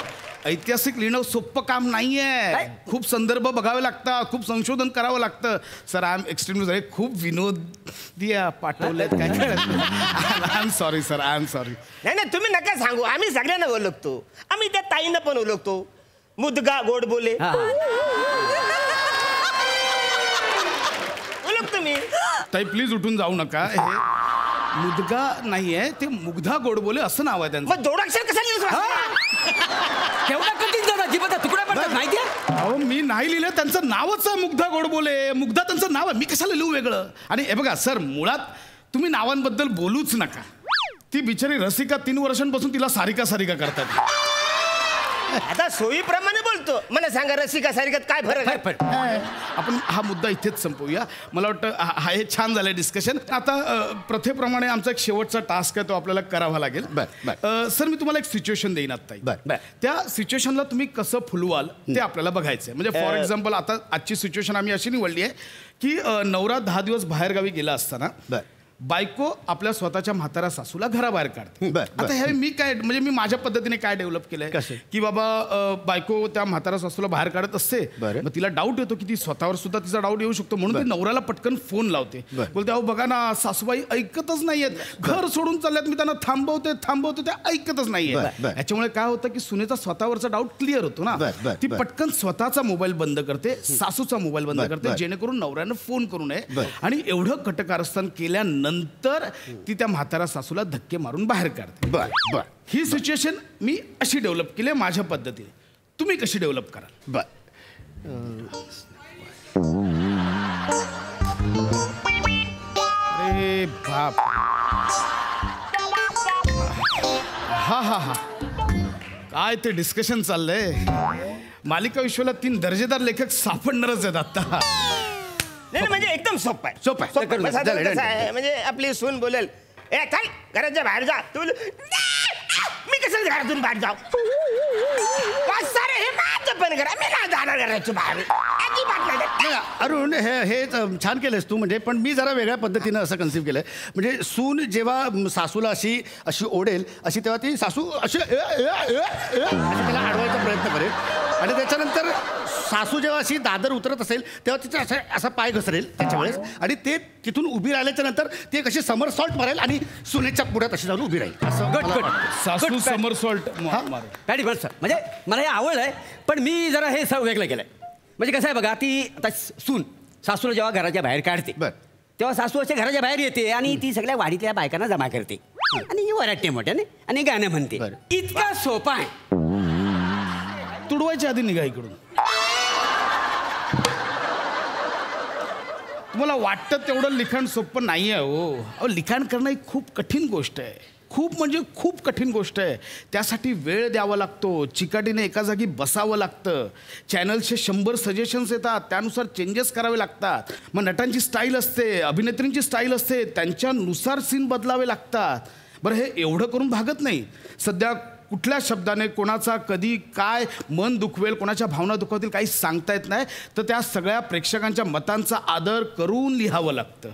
ऐतिहासिक लिहिणं सोपं काम नाहीये. खूप संदर्भ बघावे लागतात, खूप संशोधन करावं लागतं. सर आय एम एक्स्ट्रीमली खूप विनोदी पाठवलेत. काय I am sorry sir, I am sorry. नाही तुम्ही नका सांगू, आम्ही सगळ्यांना ओळखतो. आम्ही त्या ताईंना पण ओळखतो. मुदगा गोड बोले ओळखतो मी. ताई प्लीज उठून जाऊ नका. हे मुदगा नाहीये, ते मुग्धा गोडबोले असं नाव आहे त्यांचं. जोडाक्षर कसं लिहिलं? केवढा कठीण जोडा, जीवाचा तुकडा पडतात माहिती आहे? अहो मी नाही लिहिलं, त्यांचं नावच आहे मुग्धा गोडबोले. मुग्धा त्यांचं नाव आहे, मी कशाला लिहू वेगळं? आणि हे बघा सर, मुळात तुम्ही नावांबद्दल बोलूच नका. ती बिचारी रसिका 3 वर्षांपासून तिला सारिका करतात. आता सोयीप्रमाणे बोलतो. मला सांगा रसिका सारिकात काय फरक आहे? आपण हा मुद्दा इथेच संपवूया. मला वाटतं हे छान झालंय डिस्कशन. आता प्रथेप्रमाणे आमचा एक शेवटचा टास्क आहे, तो आपल्याला करावा लागेल. सर मी तुम्हाला एक सिच्युएशन देईन आता. त्या सिच्युएशनला तुम्ही कसं फुलवाल ते आपल्याला बघायचं आहे. म्हणजे फॉर एक्झाम्पल आता आजची सिच्युएशन आम्ही अशी निवडली आहे की नवरा 10 दिवस बाहेरगावी गेला असताना बायको आपल्या स्वतःच्या म्हाताऱ्या सासूला घराबाहेर काढते. आता हे मी काय म्हणजे मी माझ्या पद्धतीने काय डेव्हलप केलंय की बाबा बायको त्या म्हाताऱ्या सासूला बाहेर काढत असते. मग तिला डाऊट येतो की ती स्वतःवर सुद्धा तिचा डाऊट येऊ शकतो, म्हणून ती नवऱ्याला पटकन फोन लावते. बोलते अहो बघा ना सासूबाई ऐकतच नाहीयेत, घर सोडून चालल्यात, मी त्यांना थांबवते त्या ऐकतच नाहीये. याच्यामुळे काय होतं की सुनेचा स्वतःवरचा डाऊट क्लिअर होतो ना. ती पटकन स्वतःचा मोबाईल बंद करते, सासूचा मोबाईल बंद करते, जेणेकरून नवऱ्यानं फोन करू नये. आणि एवढं कटकारस्थान केल्यानंतर ती त्या म्हाताऱ्या सासूला धक्के मारून बाहेर काढते. ही सिच्युएशन मी अशी डेव्हलप केली आहे माझ्या पद्धतीने. तुम्ही कशी डेव्हलप कराल? अरे बाप, हा काय ते डिस्कशन चाललंय. मालिका विश्वाला 3 दर्जेदार लेखक सापडणारच आहेत आता. नाही म्हणजे एकदम सोपं आहे. म्हणजे आपली सून बोलेल ए चल घराच्या बाहेर जा, तू मी कसं घरातून बाहेर जाऊ? हे माझं पण करा, मी नाही जाणार घराच्या बाहेर. अरुण हे छान केलंस तू. म्हणजे पण मी जरा वेगळ्या पद्धतीनं असं कन्सिव्ह केलंय. म्हणजे सून जेव्हा सासूला अशी ओढेल अशी, तेव्हा ती सासू अशी त्याला अडवायचा प्रयत्न करेल. आणि त्याच्यानंतर सासू जेव्हा अशी दादर उतरत असेल तेव्हा तिचा असा पाय घसरेल त्याच्या वेळेस, आणि ते तिथून उभी राहिल्याच्या नंतर ती कशी समरसॉल्ट मारेल आणि सुनेच्या पुढ्यात अशी जाऊन उभी राहील. सासू समरसॉल्ट म्हणजे मला हे आवड आहे, पण मी जरा हे वेगळं केलंय. म्हणजे कसं आहे बघा, ती आता सून सासूला जेव्हा घराच्या बाहेर काढते तेव्हा सासू अशा घराच्या बाहेर येते आणि ती सगळ्या वाडीतल्या बायकांना जमा करते. आणि ही वराटे मोठ्याने आणि गाणं म्हणते. इतका सोपा आहे. तुडवायच्या आधी निघा इकडून. तुम्हाला वाटतं तेवढं लिखाण सोपं नाही आहे हो. अहो लिखाण करणं ही खूप कठीण गोष्ट आहे. खूप म्हणजे खूप कठीण गोष्ट आहे. त्यासाठी वेळ द्यावा लागतो. चिकाटीने एका जागी बसावं लागतं. चॅनल्सचे 100 सजेशन्स येतात, त्यानुसार चेंजेस करावे लागतात. मग नटांची स्टाईल असते, अभिनेत्रींची स्टाईल असते, त्यांच्यानुसार सीन बदलावे लागतात. बरं हे एवढं करून भागत नाही. सध्या कुठल्या शब्दाने कोणाचा कधी काय मन दुखवेल, कोणाच्या भावना दुखवतील काही सांगता येत नाही. तर त्या सगळ्या प्रेक्षकांच्या मतांचा आदर करून लिहावं लागतं.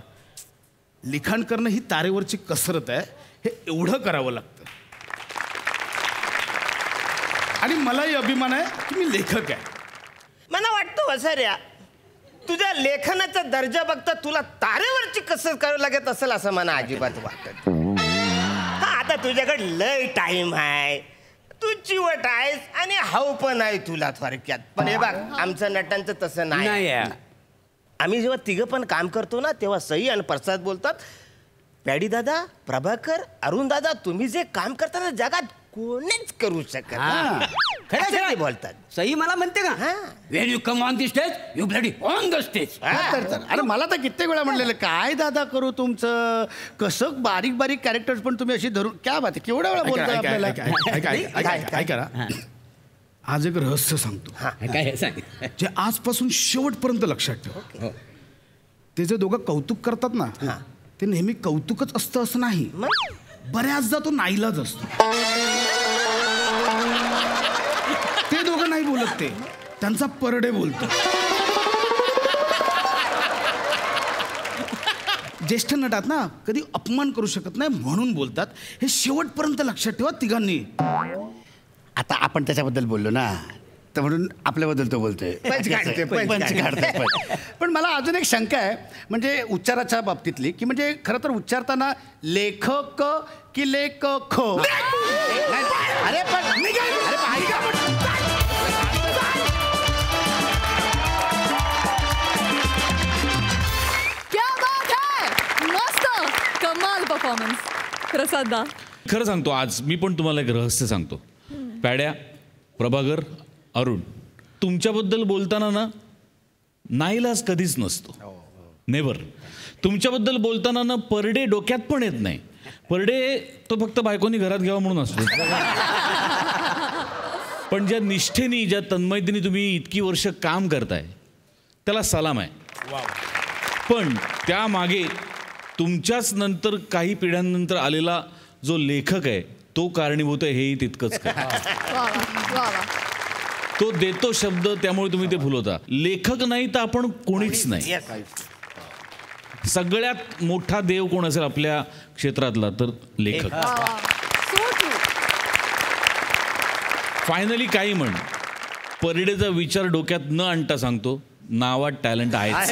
लिखाण करणं ही तारेवरची कसरत आहे. हे एवढं करावं लागतं. आणि मलाही अभिमान आहे की मी लेखक आहे. मला वाटतं वसाऱ्या तुझ्या लेखनाचा दर्जा बघता तुला तारेवरची कसरत करावी लागत असेल असं मला अजिबात वाटत. हा आता तुझ्याकडे लय टाइम आहे, तू चिवट आहेस आणि हाव पण आहे तुला थोडक्यात. पण हे बघ आमचं नटांचं तसं नाही. आम्ही जेव्हा तिघं पण काम करतो ना तेव्हा सई आणि प्रसाद बोलतात, पॅडी दादा, प्रभाकर, अरुण दादा, तुम्ही जे काम करता ना जगात कोणीच करू शकत. खरं बोलतात. सई मला म्हणते का, Wien you come on the stage you bloody on the stage. अरे मला तर कित्येक वेळा म्हणलेलं काय दादा करू तुमचं, कसं बारीक बारीक कॅरेक्टर्स पण तुम्ही अशी धरून क्या बात आहे. केवढ्या वेळा बोलता आपल्याला. काय करा, आज एक रहस्य सांगतो. काय सांग. जे आजपासून शेवटपर्यंत लक्षात ठेव. ते जे दोघं कौतुक करतात ना ते नेहमी कौतुकच असतं असं नाही. बऱ्याचदा तो नाईलाज असतो. ते दोघं नाही बोलत, ते त्यांचा परडे बोलतो. ज्येष्ठ नटात ना कधी अपमान करू शकत नाही म्हणून बोलतात. हे शेवटपर्यंत लक्षात ठेवा तिघांनी. आता आपण त्याच्याबद्दल बोललो ना तर म्हणून आपल्याबद्दल तो बोलतोय. पण मला अजून एक शंका आहे, म्हणजे उच्चाराच्या बाबतीतली, की म्हणजे खरं तर उच्चारताना लेखक की लेखक. अरे पण क्या बात है, मस्त कमाल परफॉर्मन्स. प्रसादा खरं सांगतो, आज मी पण तुम्हाला एक रहस्य सांगतो. पॅड्या, प्रभाकर, अरुण, तुमच्याबद्दल बोलताना ना नाईलाज कधीच नसतो. नेव्हर. तुमच्याबद्दल बोलताना ना परडे डोक्यात पण येत नाही. परडे तो फक्त बायकोनी घरात घ्यावा म्हणून असतो. पण ज्या निष्ठेने, ज्या तन्मयतेने तुम्ही इतकी वर्ष काम करताय त्याला सलाम आहे. पण त्यामागे तुमच्याच नंतर काही पिढ्यांनंतर आलेला जो लेखक आहे तो कारणीभूत आहे, हेही तितकंच काय. तो देतो शब्द, त्यामुळे तुम्ही ते फुलवता. लेखक नाही तर आपण कोणीच नाही. सगळ्यात मोठा देव कोण असेल आपल्या क्षेत्रातला तर लेखक. फायनली काही म्हण, परडेचा विचार डोक्यात न आणता सांगतो, नावात टॅलेंट आहेच.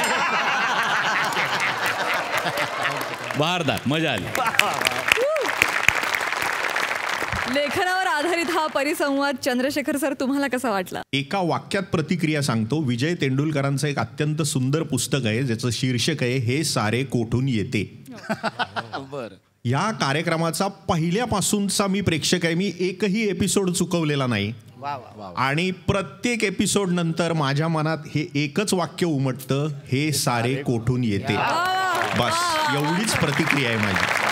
बहारदार, मजा आली. लेखनावर आधारित हा परिसंवाद चंद्रशेखर सर तुम्हाला कसा वाटला? एका वाक्यात प्रतिक्रिया सांगतो. विजय तेंडुलकरांचं एक अत्यंत सुंदर पुस्तक आहे ज्याचं शीर्षक आहे हे सारे कोठून येते. या कार्यक्रमाचा पहिल्यापासूनचा मी प्रेक्षक आहे. मी एकही एपिसोड चुकवलेला नाही. आणि प्रत्येक एपिसोड नंतर माझ्या मनात हे एकच वाक्य उमटतं, हे सारे कोठून येते. बस एवढीच प्रतिक्रिया आहे माझी.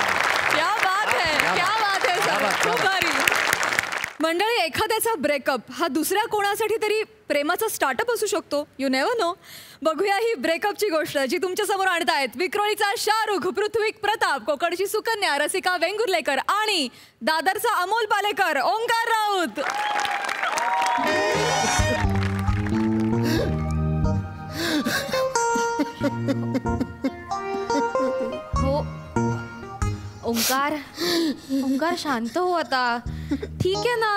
मंडळी, एखाद्याचा ब्रेकअप हा दुसऱ्या कोणासाठी तरी प्रेमाचा स्टार्टअप असू शकतो. You never know. बघूया ही ब्रेकअपची गोष्ट जी तुमच्या समोर आणतायत विक्रोळीचा शाहरुख, पृथ्वीक प्रताप, कोकडची सुकन्या, रसिका वेंगुर्लेकर आणि दादरचा अमोल पालेकर, ओंकार राऊत. हो ओंकार, ओंकार शांत हो आता. ठीक आहे ना,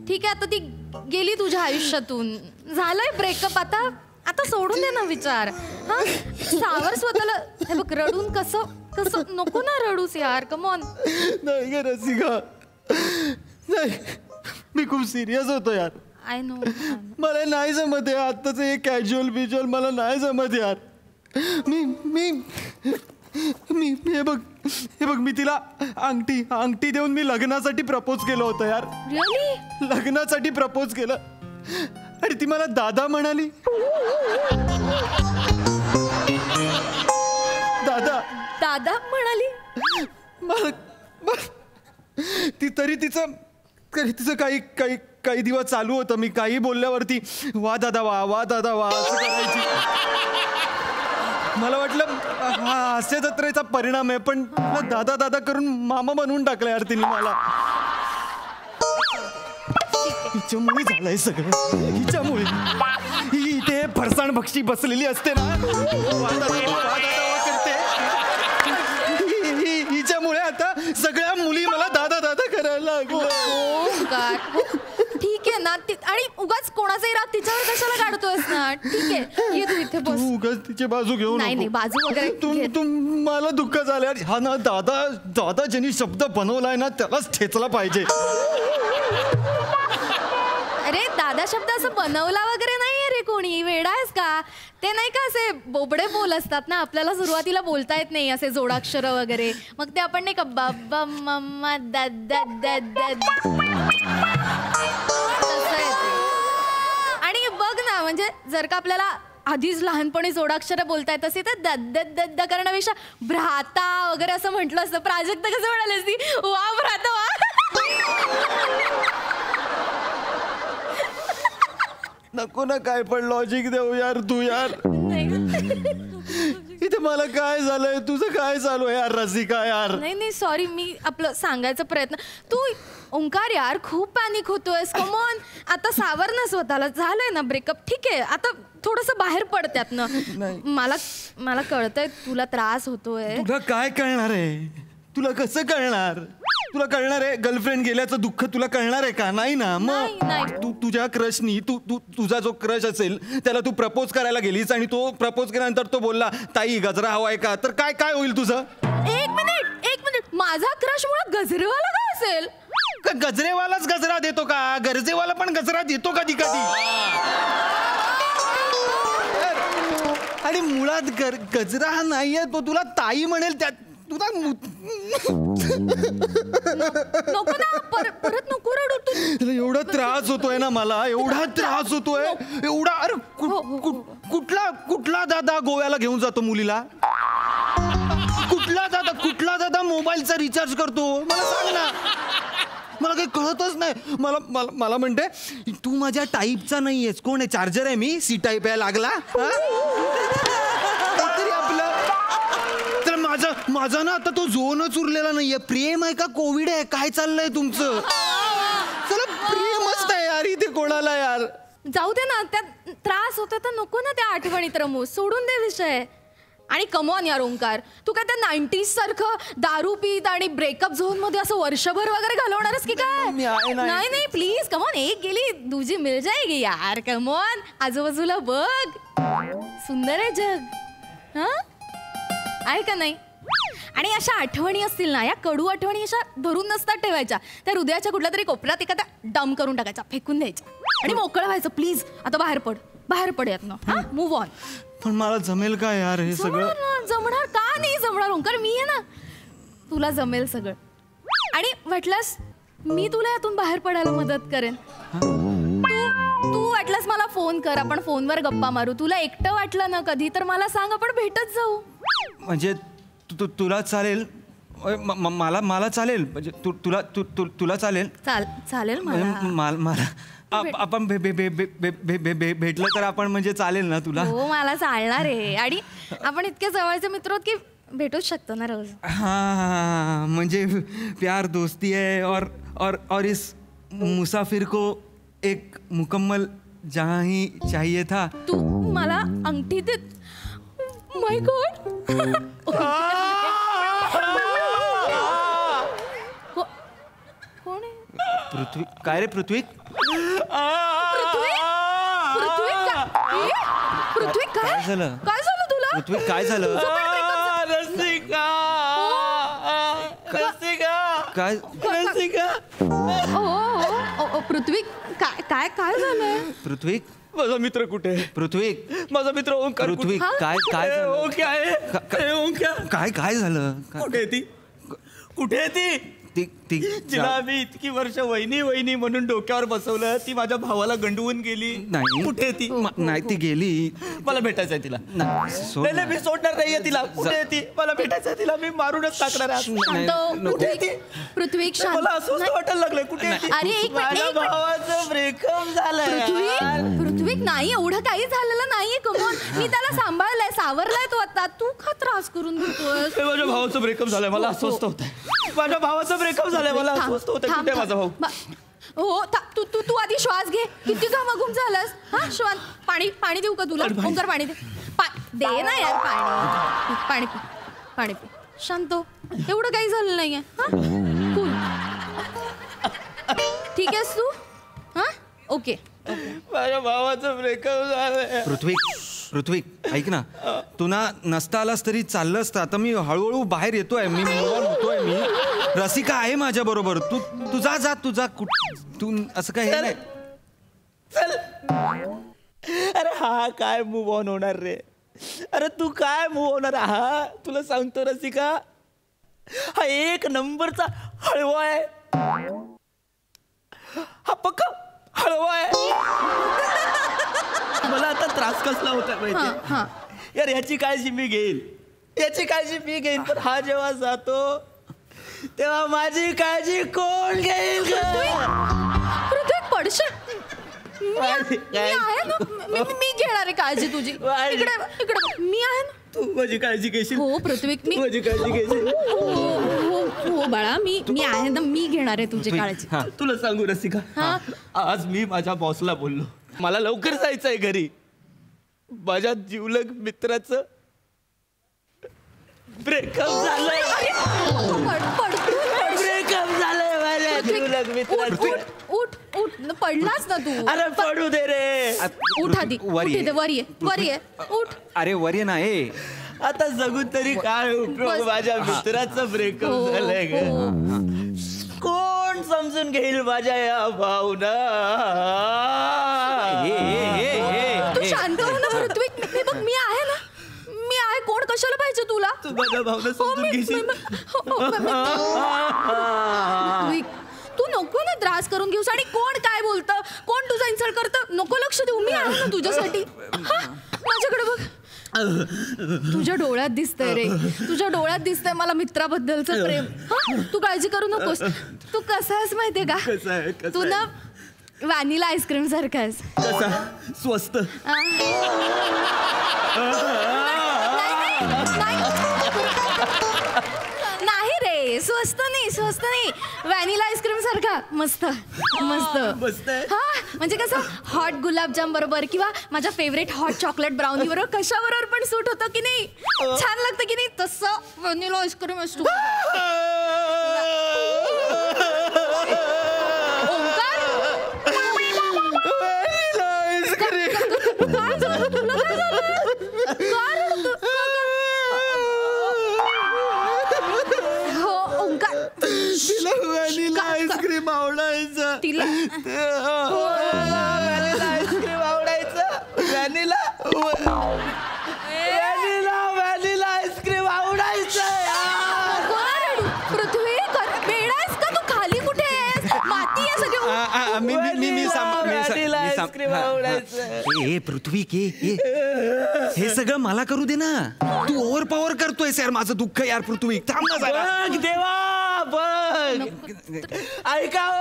ठीक आहे. आता ती गेली तुझ्या आयुष्यातून, झालंय ब्रेकअप. आता सोडून दे ना विचार. हा, सावर स्वतःला. हे बघ, रडून कसं नको ना रडूस यार. Come on. नाही ग रसिका, नाही, मी खूप सिरियस होतो यार. I know. मला नाही जमत आहे आत्ताच हे कॅज्युअल बिज्युअल, मला नाही जमत यार. मी हे बघ मी तिला अंगठी देऊन मी लग्नासाठी प्रपोज केलं होतं यार. रिअली? लग्नासाठी प्रपोज केलं आणि ती मला दादा म्हणाली. दादा म्हणाली? ती तरी तिचं काही दिवस चालू होतं. मी काही बोलल्यावरती वा दादा वा असं करायची. मला वाटलं हा हास्य जत्रेचा परिणाम आहे, पण दादा करून मामा बनवून टाकलं यार तिने मला. हिच्यामुळे झालंय सगळं. हिच्यामुळे ही इथे फरसाण भक्षी बसलेली असते ना, करते. हिच्यामुळे आता सगळ्या मुली मला दादा करायला लागल्या. ठीक आहे ना. आणि उगाच कोणाचाही राग तिच्यावर कशाला काढतोयस ना. ठीक आहे, ये तू इथे बस. उगाच तिची बाजू घेऊ नाही बाजू वगैरे. तू मला दुःख झालं. हा ना दादा ज्यांनी शब्द बनवलाय ना त्यालाच ठेचला पाहिजे. अरे दादा शब्द असं बनवला वगैरे नाहीये रे कोणी. वेडा आहेस का? ते नाही का असे बोबडे बोल असतात ना, आपल्याला सुरुवातीला बोलता येत नाही असे जोडाक्षर वगैरे. मग ते आपण नाही का बाबा मम्मा दादा आणि बघ ना, म्हणजे जर का आपल्याला आधीच लहानपणी जोडाक्षर बोलता येत असे तर दद्द करण्यापेक्षा भ्राता वगैरे असं म्हटलं असतं. प्राजक्त कसं म्हणाले असती? वा भ्राता वा. नको ना काय पण लॉजिक देऊ यार तू यार. इथे मला काय झालंय, तुझं काय चालू आहे यार रसिका यार. नाही सॉरी, मी आपलं सांगायचा प्रयत्न. तू ओंकार यार खूप पॅनिक होतोयस. कमॉन आता सावर ना स्वतःला. झालंय ना ब्रेकअप, ठीक आहे आता थोडंसं बाहेर पडत्यात ना. मला कळतंय तुला त्रास होतोय. तुला काय कळणार आहे? तुला कसं कळणार? तुला कळणार आहे गर्लफ्रेंड गेल्याचं दुःख? तुला कळणार आहे का? नाही ना. मग तू तुझ्या क्रशनी तुझा जो क्रश असेल त्याला तू प्रपोज करायला गेलीस आणि तो प्रपोज केल्यानंतर तो बोलला ताई गजरा हवाय का, तर काय होईल तुझं? एक मिनिट माझा क्रश मुळे गजरेवाला का असेल? गजरेवालाच गजरा देतो का? गरजेवाला पण गजरा देतो कधी आणि मुळात गजरा हा नाहीये तो. तुला ताई म्हणेल त्यात तुला नको ना, परत नको रडू तू. एवढा त्रास होतोय ना मला, एवढा त्रास होतोय एवढा. अरे कुठला दादा गोव्याला घेऊन जातो मुलीला? कुठला दादा मोबाईलचा रिचार्ज करतो? मला सांग ना. मला काही कळतच नाही. मला म्हणते तू माझ्या टाईपचा नाहीयेस. कोण आहे? चार्जर आहे मी. सी टाईप आहे लागला. तरी आपलं तर माझा ना आता तो झोनच उरलेला नाहीये. प्रेम आहे का कोविड आहे? काय चाललंय तुमचं? चला प्रेमच नाही यार इथे कोणाला यार. जाऊ दे ना, त्यात त्रास होतो तर नको ना त्या आठवणीत रमू. सोडून दे विषय. आणि कमॉन यार ओंकार, तू काय त्या 90s सारखं दारू पीत आणि ब्रेकअप झोन मध्ये असं वर्षभर वगैरे घालवणारच की काय? नाही प्लीज कमॉन. एक गेली दूजी मिल जाएगी यार. कमॉन आजूबाजूला बघ, सुंदर आहे जग. हा आहे का नाही? आणि अशा आठवणी असतील ना, या कडू आठवणी अशा धरून नसतात ठेवायच्या. त्या हृदयाच्या कुठल्या तरी कोपऱ्यात एखाद्या डम करून टाकायचा, फेकून द्यायच्या आणि मोकळं व्हायचं. प्लीज आता बाहेर पड यातनं. हा मूव्ह ऑन. पण मला जमेल का यार हे सगळं? जमणार का नाही जमणार ओंकार? मी आहे ना, तुला जमेल सगळं. आणि वाटलंस मी तुला यातून बाहेर पडायला मदत करेन. तू वाटलंस मला फोन कर, आपण फोनवर गप्पा मारू. तुला एकटं वाटलं ना कधी तर मला सांग, आपण भेटत जाऊ. म्हणजे तुला चालेल? मला चालेल म्हणजे तुला चालेल? चालेल मला. आपण भेटलं तर आपण म्हणजे चालेल ना तुला? हो मला चालणार आहे. आणि आपण इतके जवळचे मित्र आहोत की भेटूच शकतो ना रोज. हाँ म्हणजे प्यार दोस्ती है और इस मुसाफिर को एक मुकम्मल जहाँ ही चाहिए था. तू मला अंगठी दे. माय गॉड. कोण आहे? पृथ्वी. काय रे पृथ्वी? पृथ्वी काय झालं? काय झालं तुला? पृथ्वी काय झालं? रसिका पृथ्वी काय झालंय? पृथ्वी माझा मित्र कुठे? पृथ्वी, माझा मित्र ओंकार पृथ्वी, काय काय झालं? ओंक्या आहे ओंक्या. काय झालं? कुठे आहे ती? कुठे आहे ती? जिला आम्ही इतकी वर्ष वहिनी वहिनी म्हणून डोक्यावर बसवलं, ती माझ्या भावाला गंडवून गेली. नाही. कुठे ती? नाही, ती गेली. मला भेटायचंय तिला. नाही, मी सोडणार नाहीये तिला. कुठे ती? मला भेटायचंय तिला. मी मारूनच टाकणार आहे. पृथ्वी मला अस्वस्थ वाटायला लागलंय. कुठे अरे माझ्या भावाचं ब्रेकअप झालंय. पृथ्वी नाही, एवढं काही झालेलं नाहीये. कमोन, मी त्याला सांभाळलंय, सावरलाय तो आता. तू का त्रास करून घेतोय? माझ्या भावाचं ब्रेकअप झालंय, मला अस्वस्थ होत आहे. माझ्या भावाचं ब्रेकअप झालंय, मला अस्वस्थ होत आहे. कुठे माझा भाऊ? हो, तू आधी श्वास घे. किती घामाघूम झालास. हा, श्वास. पाणी देऊ का तुला? ओंकार, पाणी दे. दे ना यार पाणी. पाणी पी. शांत हो. एवढं काही झालं नाहीये. हा, कूल. ठीक आहेस तू? हा, ओके. माझ्या भावाचं ब्रेकअप झालंय. पृथ्वी, ऐक ना, तू ना नसता आलास तरी चाललं असतं. आता मी हळूहळू बाहेर येतोय, मी होतोय. मी रसिका आहे माझ्या बरोबर. तू जा तू असं काय हे नाही. चल. अरे हा काय मूव ऑन होणार रे? अरे तू काय मूव होणार? हा तुला सांगतो रसिका, हा एक नंबरचा हळवा आहे. हा पक्का हळवा आहे. मला आता त्रास कसला होता माहिती यार. याची काळजी मी घेईन, पण हा जेव्हा जातो तेव्हा माझी काळजी कोण घेईल? पृथ्वी, पडशील. मी आहे ना, मी घेणार आहे काळजी तुझी. इकडे मी आहे ना. तू माझी काळजी घेशील? हो पृथ्वी, मी माझी काळजी घेशील. हो बाळा, मी आहे ना, मी घेणार आहे तुझी काळजी. तुला सांगू रसिका, आज मी माझ्या बॉसला बोललो, मला लवकर जायचंय घरी. माझ्या जिवलग मित्राचं ब्रेकअप झालंय. माझ्या जिवलग मित्राचं. उठ पडलास ना तू. अरे पडू दे रे. उठ आधी. वर ये. उठ. अरे वर ये नाही. आता जगून तरी काय उपयोग? माझ्या मित्राचं ब्रेकअप झालंय ग. कोण समजून घेईल माझ्या या भावना? तू शांत हो ना पृथ्वी. बघ, मी आहे ना. मी आहे. कोण कशाला पाहिजे तुला? तू माझ्या भावना समजून घेशील? तू नको ना त्रास करून घेऊस. आणि कोण काय बोलतं, कोण तुझा इन्सल्ट करतं, नको लक्ष देऊ. मी आहे ना तुझ्यासाठी. माझ्याकडे बघ. तुझ्या डोळ्यात दिसतंय रे, तुझ्या डोळ्यात दिसतंय मला मित्राबद्दलचं प्रेम. तू काळजी करू नकोस. तू कसा आहेस माहितीये का? तू ना व्हॅनिला आईस्क्रीम सारखा आहेस. कसा? स्वस्त? नाही रे, स्वस्त नाही. व्हॅनिला आईस्क्रीम सारखा. मस्त. हा, म्हणजे कसं हॉट गुलाबजाम बरोबर किंवा माझ्या फेवरेट हॉट चॉकलेट ब्राउनी बरोबर कशाबरोबर पण सूट होतं की नाही? छान लागतं की नाही? तसं व्हॅनिला आईस्क्रीम असतो. व्हॅनिला आईस्क्रीम आवडायचं. तिला आईस्क्रीम आवडायचं. व्हॅनिला आईस्क्रीम आवडायचं. पृथ्वी, बेडायस का तू? खाली कुठे आहेस? माती आहे सगळं. पृथ्वी हे सगळं मला करू दे ना. तू ओव्हर पॉवर करतोयस यार माझं दुःख. यार पृथ्वी थांब ना जरा. बघ देवा, बघ. ऐका.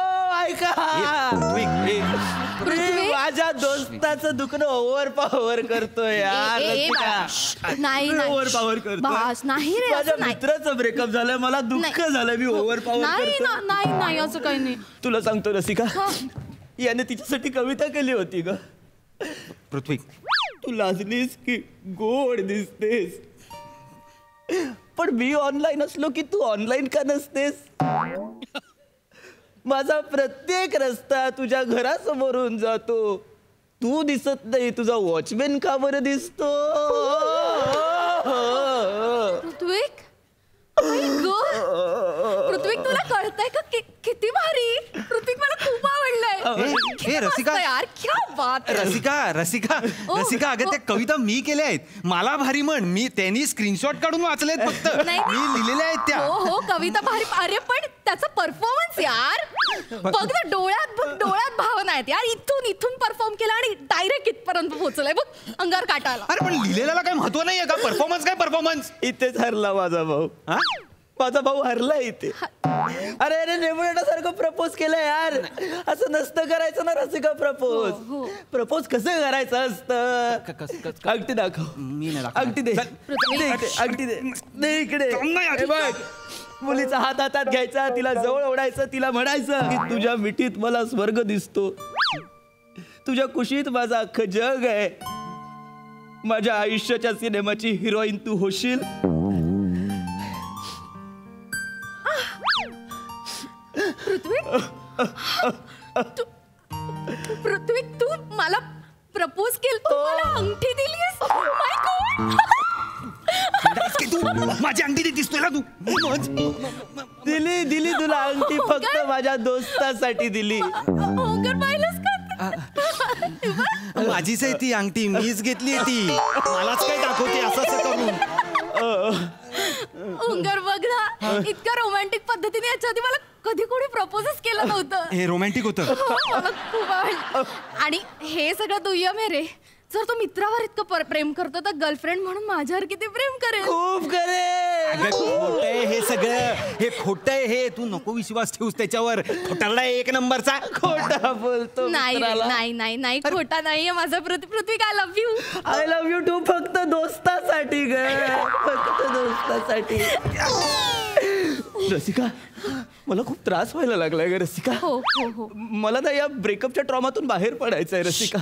माझ्या दोस्ताचं दुखणं ओव्हर पॉवर करतोय यार. नाही ओव्हर पॉवर करतोय. नाही रे, माझ्या मित्राचं ब्रेकअप झालंय, मला दुःख झालंय, मी ओव्हर पॉवर करतोय. नाही असं काही नाही. तुला सांगतो रसिका, याने तिच्यासाठी कविता केली होती ग. पृथ्वी, तू लाजलीस की गोड दिसतेस, पण मी ऑनलाईन असलो की तू ऑनलाईन का नसतेस? माझा प्रत्येक रस्ता तुझ्या घरासमोरून जातो, तू दिसत नाही, तुझा वॉचमॅन का बरं दिसतो? पृथ्वी, पृथ्वी तुला कळतंय का किती भारी? पृथ्वी मला खूप आवडलंय. हे रसिका यार क्या बात है. रसिका अगं त्या कविता मी केल्या आहेत. मला भारी म्हण. मी त्यांनी स्क्रीनशॉट काढून वाचलेत फक्त. मी लिहिलेल्या आहेत त्या. हो कविता भारी. अरे पण त्याचा परफॉर्मन्स यार बघ ना, डोळ्यात भावना आहेत यार. इथून परफॉर्म केला आणि डायरेक्ट इथपर्यंत पोहोचलाय बघ. अंगावर काटा आला. अरे पण लिहिलेला काय महत्व नाहीये का? परफॉर्मन्स काय परफॉर्मन्स. इथेच हरला माझा भाऊ. माझा भाऊ हरला इथे. अरे नेमण्यासारखं प्रपोज केलं यार. असं नसतं करायचं ना रसिका. प्रपोज कसं करायचं असतं. अंगठी दाखव. मी नाही अंगठी दे. अंगठी दे इकडे. बघ मुलीचा हात हातात घ्यायचा, तिला जवळ ओढायचं, तिला म्हणायचं की तुझ्या मिठीत मला स्वर्ग दिसतो, तुझ्या कुशीत माझं अख्खं जग आहे, माझ्या आयुष्याच्या सिनेमाची हिरोईन तू होशील. पृथ्वी तू मला प्रपोज केलं, तू मला अंगठी दिलीस. माय गॉड. तू माझी अंगठी देतीस तुला. तू दिली तुला अंगठी. फक्त माझ्या दोस्तासाठी दिली. माझीच आहे ती अंगठी. मीच घेतली ती. मलाच काय दाखवते असं करून. ओंकार बघ ना, इतक्या रोमॅन्टिक पद्धतीने याच्या आधी मला कधी कोणी प्रपोजच केलं नव्हतं. हे रोमॅन्टिक होतं. मला खूप आवडलं. आणि हे सगळं दुय्यम आहे रे. जर तो मित्रावर इतकं प्रेम करतो तर गर्लफ्रेंड म्हणून माझ्यावर किती प्रेम करेल. खूप करेल. खोटंय हे सगळं. हे खोटंय हे. तू नको विश्वास ठेवूस त्याच्यावर. खोटारडा एक नंबरचा. खोटा बोलतो. नाही खोटा नाहीये माझा. Prithvi I love you. I love you too. फक्त दोस्तासाठी ग. फक्त दोस्तासाठी. रसिका मला खूप त्रास व्हायला लागलाय ग रसिका. हो मला ना या ब्रेकअपच्या ट्रॉमातून बाहेर पडायचंय रसिका.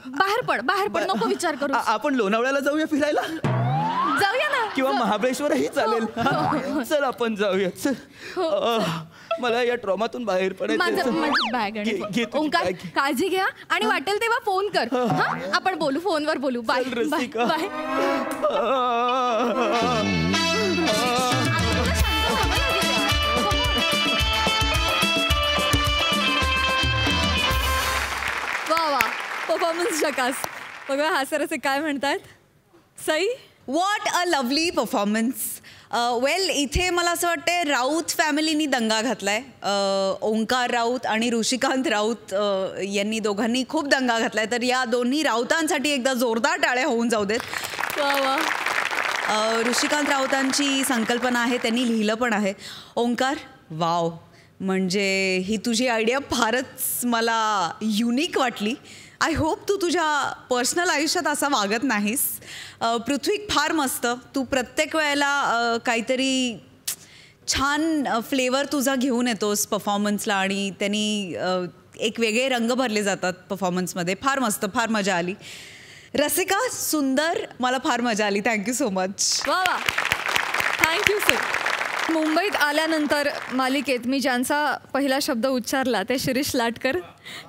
बाहेर पड. नको विचार करू. आपण लोणावळ्याला जाऊया फिरायला. जाऊया ना. किंवा महाबळेश्वरही चालेल. चल आपण जाऊया. चल. मला या ट्रॉमातून बाहेर पडायचं. ओंकार काळजी घ्या आणि वाटेल तेव्हा फोन कर. आपण बोलू. फोनवर बोलू. Bye bye. वा परफॉर्मन्स झकास. बघा हा सर असे काय म्हणतात. Sai what a lovely performance. Well इथे मला असं वाटतं राऊत फॅमिलीनी दंगा घातलाय. ओंकार राऊत आणि ऋषिकांत राऊत यांनी दोघांनी खूप दंगा घातलाय. तर या दोन्ही राऊतांसाठी एकदा जोरदार टाळ्या होऊन जाऊ देत. वा. ऋषिकांत राऊतांची संकल्पना आहे, त्यांनी लिहिलं पण आहे. ओंकार वाव, म्हणजे ही तुझी आयडिया फारच मला युनिक वाटली. आय होप तू तुझ्या पर्सनल आयुष्यात असा वागत नाहीस. पृथ्वी फार मस्त. तू प्रत्येक वेळेला काहीतरी छान फ्लेवर तुझा घेऊन येतोस परफॉर्मन्सला आणि त्यांनी एक वेगळे रंग भरले जातात परफॉर्मन्समध्ये. फार मस्त, फार मजा आली. रसिका सुंदर, मला फार मजा आली. Thank you so much. वा थँक्यू सर. मुंबईत आल्यानंतर मालिकेत मी ज्यांचा पहिला शब्द उच्चारला ते शिरीष लाटकर.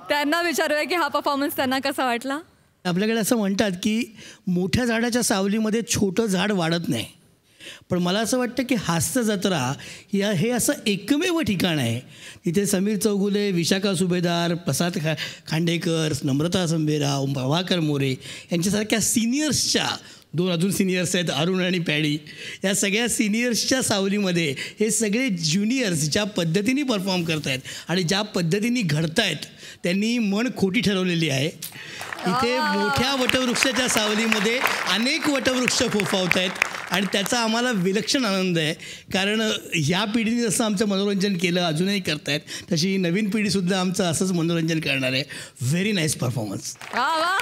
त्यांना विचारूया की हा परफॉर्मन्स त्यांना कसा वाटला. आपल्याकडे असं म्हणतात की मोठ्या झाडाच्या सावलीमध्ये छोटं झाड वाढत नाही, पण मला असं वाटतं की हास्य जत्रा हे असं एकमेव ठिकाण आहे तिथे समीर चौगुले, विशाखा सुभेदार, प्रसाद खांडेकर, नम्रता संभेराव, प्रभाकर मोरे यांच्यासारख्या सिनियर्सच्या, 2 अजून सिनियर्स आहेत अरुण आणि पॅडी, या सगळ्या सिनियर्सच्या सावलीमध्ये हे सगळे ज्युनियर्स ज्या पद्धतीने परफॉर्म करत आहेत आणि ज्या पद्धतीने घडत आहेत त्यांनी मन खोटी ठरवलेली आहे. इथे मोठ्या वटवृक्षाच्या सावलीमध्ये अनेक वटवृक्ष फोफावत आहेत आणि त्याचा आम्हाला विलक्षण आनंद आहे. कारण ह्या पिढीने जसं आमचं मनोरंजन केलं, अजूनही करतायत, तशी नवीन पिढीसुद्धा आमचं असंच मनोरंजन करणार आहे. Very nice performance. वा